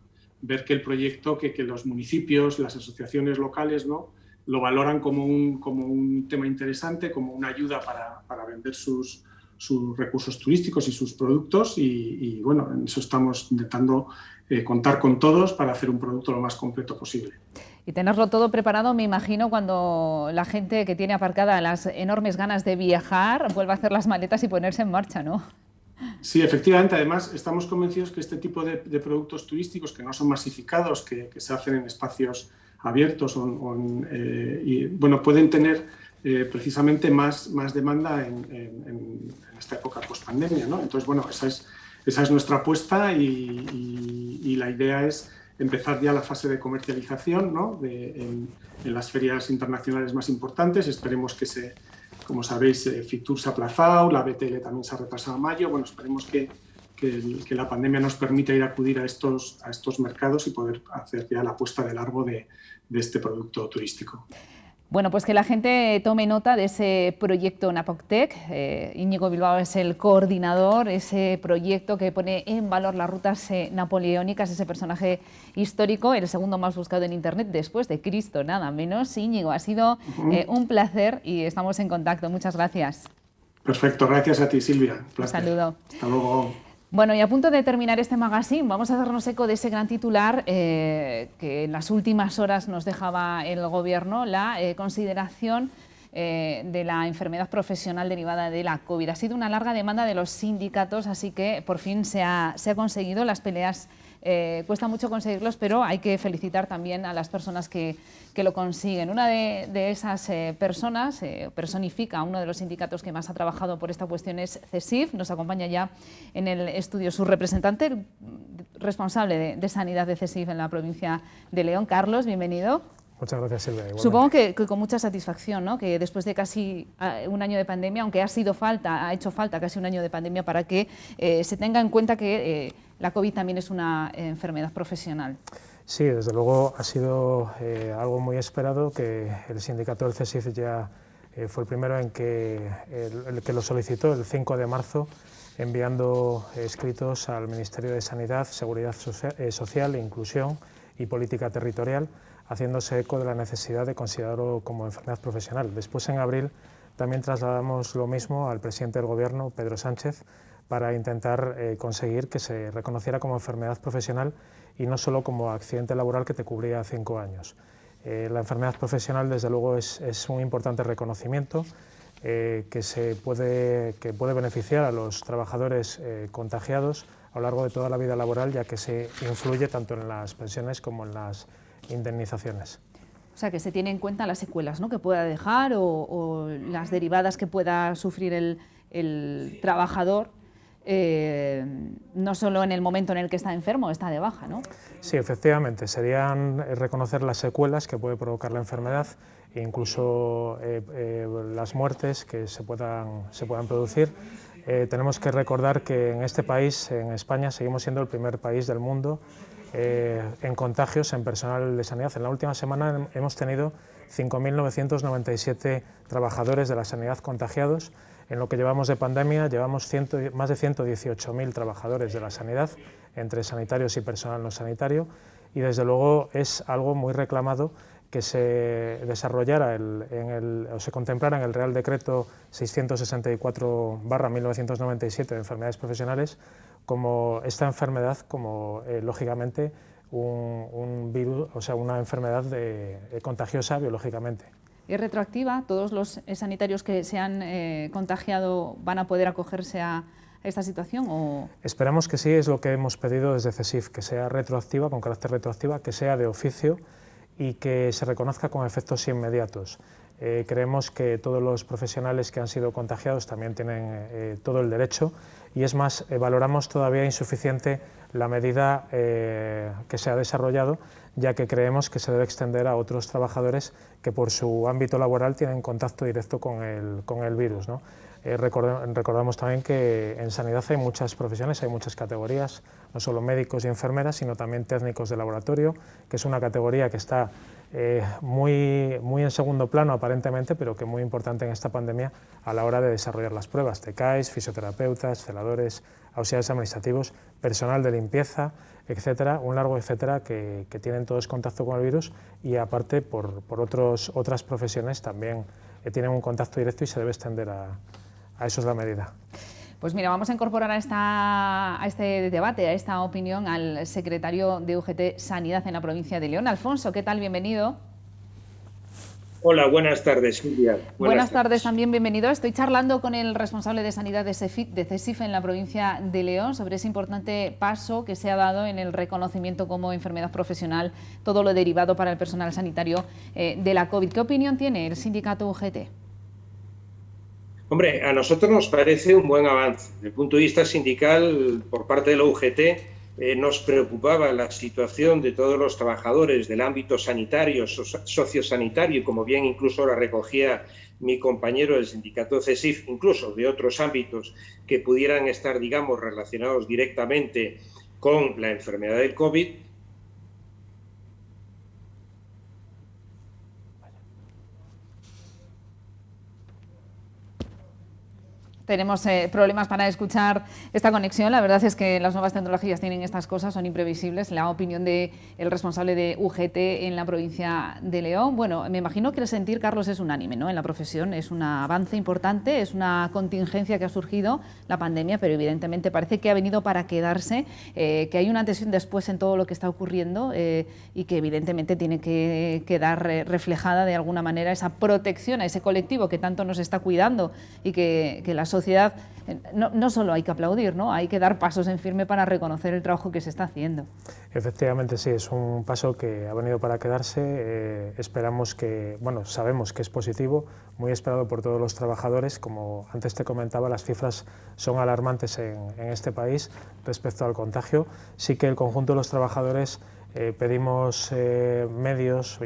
ver que el proyecto, que los municipios, las asociaciones locales, ¿no? lo valoran como un tema interesante, como una ayuda para vender sus recursos turísticos y sus productos y bueno, en eso estamos intentando contar con todos para hacer un producto lo más completo posible. Y tenerlo todo preparado, me imagino, cuando la gente que tiene aparcada las enormes ganas de viajar vuelva a hacer las maletas y ponerse en marcha, ¿no? Sí, efectivamente. Además, estamos convencidos que este tipo de productos turísticos que no son masificados, que se hacen en espacios abiertos y, bueno, pueden tener precisamente más demanda en esta época post-pandemia, ¿no? Entonces, bueno, esa es nuestra apuesta y la idea es empezar ya la fase de comercialización, ¿no? en las ferias internacionales más importantes. Esperemos que como sabéis, Fitur se ha aplazado, la BTL también se ha retrasado a mayo. Bueno, esperemos que la pandemia nos permita acudir a estos mercados y poder hacer ya la puesta de largo de este producto turístico. Bueno, pues que la gente tome nota de ese proyecto Napoctec. Íñigo Bilbao es el coordinador, ese proyecto que pone en valor las rutas napoleónicas, ese personaje histórico, el segundo más buscado en Internet después de Cristo, nada menos. Íñigo, ha sido un placer y estamos en contacto. Muchas gracias. Perfecto, gracias a ti, Silvia. Un saludo. Hasta luego. Bueno, y a punto de terminar este magazine, vamos a hacernos eco de ese gran titular que en las últimas horas nos dejaba el Gobierno, la consideración de la enfermedad profesional derivada de la COVID. Ha sido una larga demanda de los sindicatos, así que por fin se ha conseguido. Las peleas cuesta mucho conseguirlos, pero hay que felicitar también a las personas que lo consiguen. Una de esas personas personifica a uno de los sindicatos que más ha trabajado por esta cuestión, es CESIF. Nos acompaña ya en el estudio su representante, responsable de Sanidad de CESIF en la provincia de León. Carlos, bienvenido. Muchas gracias, Silvia. Igualmente. Supongo que con mucha satisfacción, ¿no? Que después de casi un año de pandemia, aunque ha hecho falta casi un año de pandemia para que se tenga en cuenta que la COVID también es una enfermedad profesional. Sí, desde luego ha sido algo muy esperado, que el sindicato del CESIF ya fue el primero en que lo solicitó el 5 de marzo, enviando escritos al Ministerio de Sanidad, Seguridad Social, Inclusión y Política Territorial, haciéndose eco de la necesidad de considerarlo como enfermedad profesional. Después, en abril, también trasladamos lo mismo al presidente del Gobierno, Pedro Sánchez, para intentar conseguir que se reconociera como enfermedad profesional y no solo como accidente laboral que te cubría 5 años. La enfermedad profesional, desde luego, es un importante reconocimiento que puede beneficiar a los trabajadores contagiados a lo largo de toda la vida laboral, ya que se influye tanto en las pensiones como en las indemnizaciones. O sea, que se tiene en cuenta las secuelas, ¿no?, que pueda dejar o las derivadas que pueda sufrir el trabajador, no solo en el momento en el que está enfermo, está de baja, ¿no? Sí, efectivamente, serían reconocer las secuelas que puede provocar la enfermedad e incluso las muertes que se puedan producir. Tenemos que recordar que en este país, en España, seguimos siendo el primer país del mundo en contagios en personal de sanidad. En la última semana hemos tenido 5.997 trabajadores de la sanidad contagiados. En lo que llevamos de pandemia, llevamos más de 118.000 trabajadores de la sanidad, entre sanitarios y personal no sanitario, y desde luego es algo muy reclamado que se desarrollara o se contemplara en el Real Decreto 664/1997 de enfermedades profesionales, como esta enfermedad, como lógicamente un virus, o sea, una enfermedad contagiosa biológicamente. ¿Es retroactiva? ¿Todos los sanitarios que se han contagiado van a poder acogerse a esta situación? ¿O? Esperamos que sí, es lo que hemos pedido desde CESIF, que sea retroactiva, con carácter retroactiva, que sea de oficio y que se reconozca con efectos inmediatos. Creemos que todos los profesionales que han sido contagiados también tienen todo el derecho y es más, valoramos todavía insuficiente la medida que se ha desarrollado, ya que creemos que se debe extender a otros trabajadores que por su ámbito laboral tienen contacto directo con el virus, ¿no? Recordamos también que en sanidad hay muchas profesiones, hay muchas categorías, no solo médicos y enfermeras, sino también técnicos de laboratorio, que es una categoría que está muy en segundo plano aparentemente, pero que es muy importante en esta pandemia a la hora de desarrollar las pruebas. TECAIS, fisioterapeutas, celadores, auxiliares administrativos, personal de limpieza, etcétera, un largo etcétera que tienen todos contacto con el virus y aparte por otras profesiones también tienen un contacto directo y se debe extender a eso es la medida. Pues mira, vamos a incorporar a este debate, a esta opinión, al secretario de UGT Sanidad en la provincia de León. Alfonso, ¿qué tal? Bienvenido. Hola, buenas tardes, Silvia. Buenas tardes también, bienvenido. Estoy charlando con el responsable de Sanidad de CESIF en la provincia de León sobre ese importante paso que se ha dado en el reconocimiento como enfermedad profesional, todo lo derivado para el personal sanitario de la COVID. ¿Qué opinión tiene el sindicato UGT? Hombre, a nosotros nos parece un buen avance. Desde el punto de vista sindical, por parte de la UGT, nos preocupaba la situación de todos los trabajadores del ámbito sanitario, sociosanitario, y como bien incluso la recogía mi compañero del sindicato CESIF, incluso de otros ámbitos que pudieran estar, digamos, relacionados directamente con la enfermedad del COVID. Tenemos problemas para escuchar esta conexión. La verdad es que las nuevas tecnologías tienen estas cosas, son imprevisibles. La opinión del responsable de UGT en la provincia de León. Bueno, me imagino que el sentir, Carlos, es unánime, ¿no? En la profesión es un avance importante, es una contingencia que ha surgido, la pandemia, pero evidentemente parece que ha venido para quedarse, que hay un antes y un después en todo lo que está ocurriendo y que evidentemente tiene que quedar reflejada de alguna manera esa protección a ese colectivo que tanto nos está cuidando y que la sociedad, no solo hay que aplaudir, ¿no? Hay que dar pasos en firme para reconocer el trabajo que se está haciendo. Efectivamente, sí, es un paso que ha venido para quedarse. Esperamos que, bueno, sabemos que es positivo, muy esperado por todos los trabajadores. Como antes te comentaba, las cifras son alarmantes en este país respecto al contagio. Sí que el conjunto de los trabajadores pedimos medios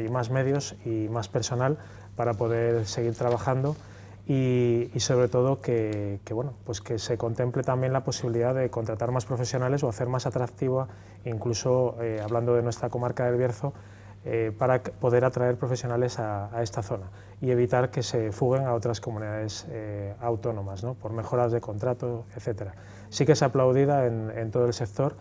y más personal para poder seguir trabajando. Y sobre todo que se contemple también la posibilidad de contratar más profesionales o hacer más atractiva, incluso hablando de nuestra comarca del Bierzo, para poder atraer profesionales a esta zona y evitar que se fuguen a otras comunidades autónomas, ¿no? Por mejoras de contrato, etcétera. Sí que es aplaudida en todo el sector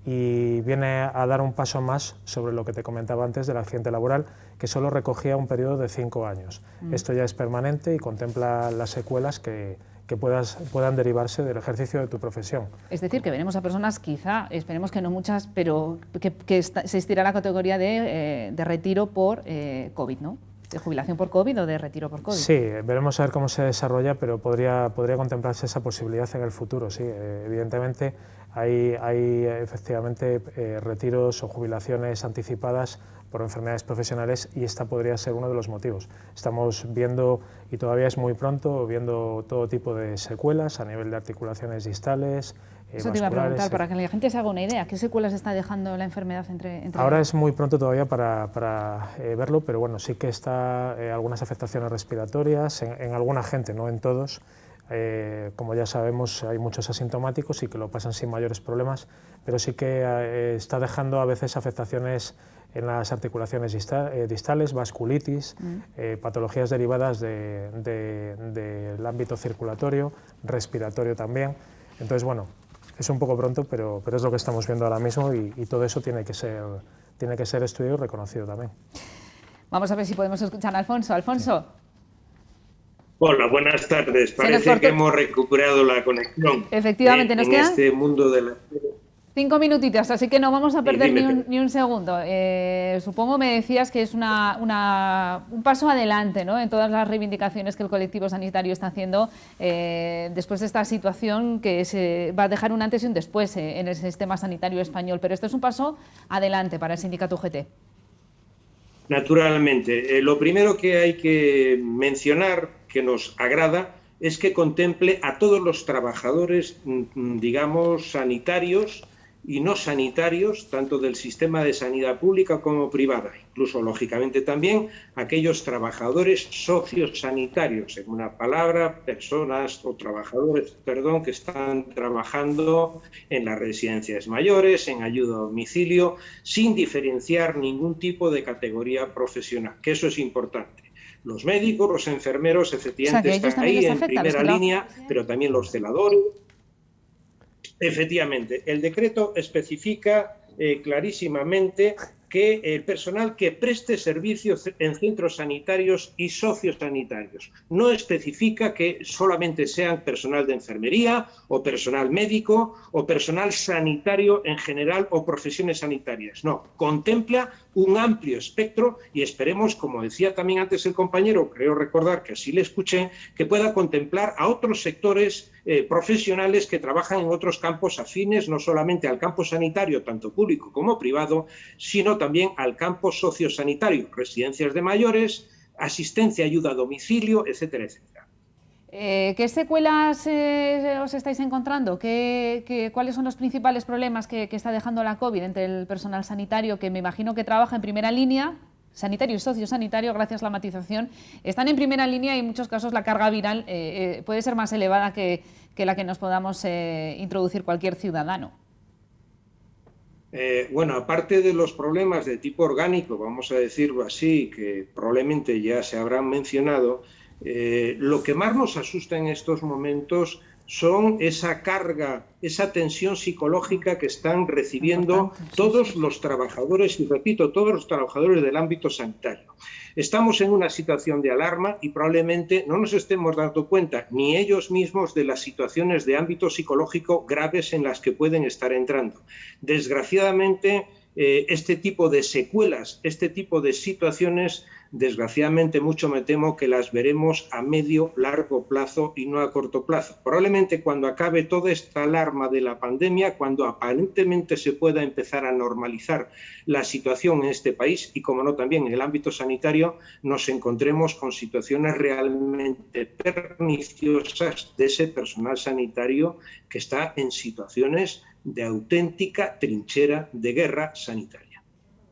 y viene a dar un paso más sobre lo que te comentaba antes del accidente laboral, que solo recogía un periodo de 5 años. Esto ya es permanente y contempla las secuelas que puedan derivarse del ejercicio de tu profesión. Es decir, que veremos a personas, quizá, esperemos que no muchas, pero que se estirará la categoría de retiro por COVID, ¿no? ¿De jubilación por COVID o de retiro por COVID? Sí, veremos a ver cómo se desarrolla, pero podría contemplarse esa posibilidad en el futuro, sí. Evidentemente hay efectivamente retiros o jubilaciones anticipadas por enfermedades profesionales y esta podría ser uno de los motivos. Estamos viendo, y todavía es muy pronto, viendo todo tipo de secuelas a nivel de articulaciones distales, Eso te iba a preguntar, para que la gente se haga una idea, ¿qué secuelas está dejando la enfermedad entre Ahora es muy pronto todavía para verlo, pero bueno, sí que está algunas afectaciones respiratorias en alguna gente, no en todos. Como ya sabemos, hay muchos asintomáticos y que lo pasan sin mayores problemas, pero sí que está dejando a veces afectaciones en las articulaciones distales, vasculitis, patologías derivadas del ámbito circulatorio, respiratorio también. Entonces, bueno, es un poco pronto, pero es lo que estamos viendo ahora mismo y todo eso tiene que ser estudiado y reconocido también. Vamos a ver si podemos escuchar a Alfonso. Alfonso. Hola, buenas tardes. Parece que hemos recuperado la conexión. Efectivamente, nos quedan este mundo de la... 5 minutitos, así que no vamos a perder ni un segundo. Supongo me decías que es un paso adelante, ¿no?, en todas las reivindicaciones que el colectivo sanitario está haciendo después de esta situación que se va a dejar un antes y un después en el sistema sanitario español. Pero esto es un paso adelante para el sindicato UGT. Naturalmente. Lo primero que hay que mencionar, que nos agrada, es que contemple a todos los trabajadores, digamos, sanitarios y no sanitarios, tanto del sistema de sanidad pública como privada, incluso, lógicamente, también aquellos trabajadores sociosanitarios, en una palabra, personas o trabajadores, perdón, que están trabajando en las residencias mayores, en ayuda a domicilio, sin diferenciar ningún tipo de categoría profesional, que eso es importante. Los médicos, los enfermeros, efectivamente, están ahí en primera línea, pero también los celadores. Efectivamente, el decreto especifica clarísimamente que el personal que preste servicios en centros sanitarios y sociosanitarios. No especifica que solamente sean personal de enfermería o personal médico o personal sanitario en general o profesiones sanitarias. No, contempla un amplio espectro y esperemos, como decía también antes el compañero, creo recordar que así le escuché, que pueda contemplar a otros sectores profesionales que trabajan en otros campos afines, no solamente al campo sanitario, tanto público como privado, sino también al campo sociosanitario, residencias de mayores, asistencia, ayuda a domicilio, etcétera, etcétera. ¿Qué secuelas os estáis encontrando? ¿Cuáles son los principales problemas que está dejando la COVID entre el personal sanitario, que me imagino que trabaja en primera línea, sanitario y sociosanitario, gracias a la matización, están en primera línea y en muchos casos la carga viral puede ser más elevada que la que nos podamos introducir cualquier ciudadano? Bueno, aparte de los problemas de tipo orgánico, vamos a decirlo así, que probablemente ya se habrán mencionado, lo que más nos asusta en estos momentos son esa carga, esa tensión psicológica que están recibiendo todos los trabajadores, y repito, todos los trabajadores del ámbito sanitario. Estamos en una situación de alarma y probablemente no nos estemos dando cuenta, ni ellos mismos, de las situaciones de ámbito psicológico graves en las que pueden estar entrando. Desgraciadamente, este tipo de secuelas, este tipo de situaciones, desgraciadamente mucho me temo que las veremos a medio, largo plazo y no a corto plazo. Probablemente cuando acabe toda esta alarma de la pandemia, cuando aparentemente se pueda empezar a normalizar la situación en este país y, como no, también en el ámbito sanitario, nos encontremos con situaciones realmente perniciosas de ese personal sanitario que está en situaciones de auténtica trinchera de guerra sanitaria.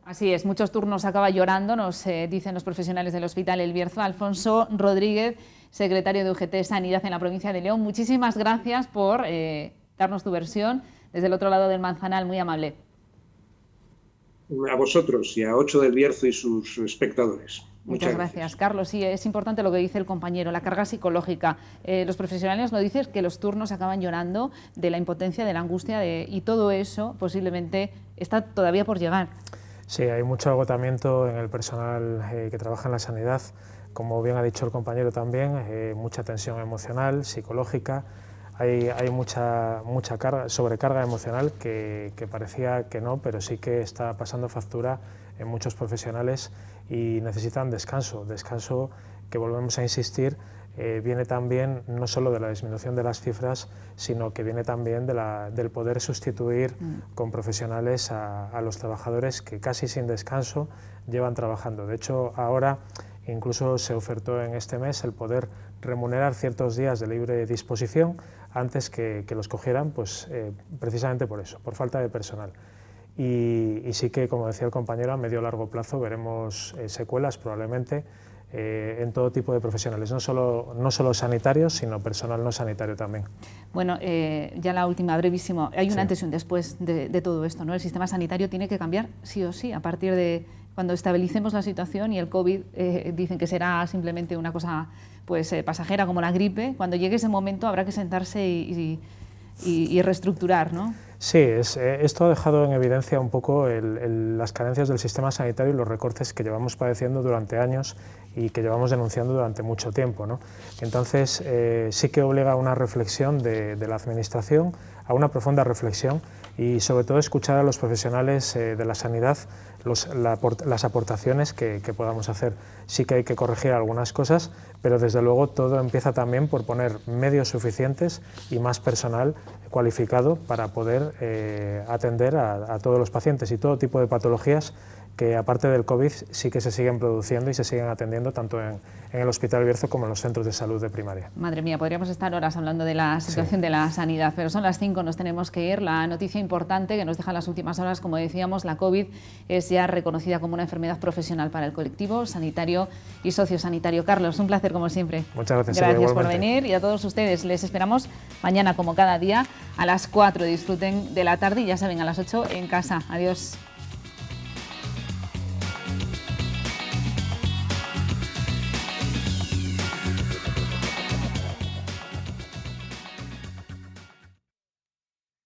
Así es, muchos turnos acaba llorando, nos dicen los profesionales del Hospital El Bierzo. Alfonso Rodríguez, secretario de UGT Sanidad en la provincia de León, muchísimas gracias por darnos tu versión desde el otro lado del Manzanal, muy amable. A vosotros y a Ocho del Bierzo y sus espectadores. Muchas gracias, Carlos. Sí, es importante lo que dice el compañero, la carga psicológica. Los profesionales nos dicen que los turnos acaban llorando de la impotencia, de la angustia, y todo eso posiblemente está todavía por llegar. Sí, hay mucho agotamiento en el personal que trabaja en la sanidad, como bien ha dicho el compañero también, mucha tensión emocional, psicológica, hay mucha carga, sobrecarga emocional que parecía que no, pero sí que está pasando factura en muchos profesionales y necesitan descanso que volvemos a insistir, viene también no solo de la disminución de las cifras, sino que viene también del poder sustituir con profesionales a los trabajadores que casi sin descanso llevan trabajando. De hecho, ahora incluso se ofertó en este mes el poder remunerar ciertos días de libre disposición antes que los cogieran, pues, precisamente por eso, por falta de personal. Y sí que, como decía el compañero, a medio o largo plazo veremos secuelas probablemente en todo tipo de profesionales, no solo sanitarios, sino personal no sanitario también. Bueno, ya la última, brevísimo. Hay un antes y un después de todo esto, ¿no? El sistema sanitario tiene que cambiar sí o sí a partir de cuando estabilicemos la situación y el COVID dicen que será simplemente una cosa pues pasajera como la gripe. Cuando llegue ese momento habrá que sentarse y reestructurar, ¿no? Sí, esto ha dejado en evidencia un poco las carencias del sistema sanitario y los recortes que llevamos padeciendo durante años y que llevamos denunciando durante mucho tiempo, ¿no? Entonces, sí que obliga a una reflexión de la Administración, a una profunda reflexión y sobre todo escuchar a los profesionales de la sanidad, las aportaciones que podamos hacer. Sí que hay que corregir algunas cosas, pero desde luego todo empieza también por poner medios suficientes y más personal cualificado para poder atender a todos los pacientes y todo tipo de patologías que aparte del COVID sí que se siguen produciendo y se siguen atendiendo tanto en el Hospital Bierzo como en los centros de salud de primaria. Madre mía, podríamos estar horas hablando de la situación de la sanidad, pero son las 5, nos tenemos que ir. La noticia importante que nos dejan las últimas horas, como decíamos, la COVID es ya reconocida como una enfermedad profesional para el colectivo sanitario y sociosanitario. Carlos, un placer como siempre. Muchas gracias. Gracias por venir, y a todos ustedes les esperamos mañana como cada día a las 4. Disfruten de la tarde y ya saben, a las 8 en casa. Adiós.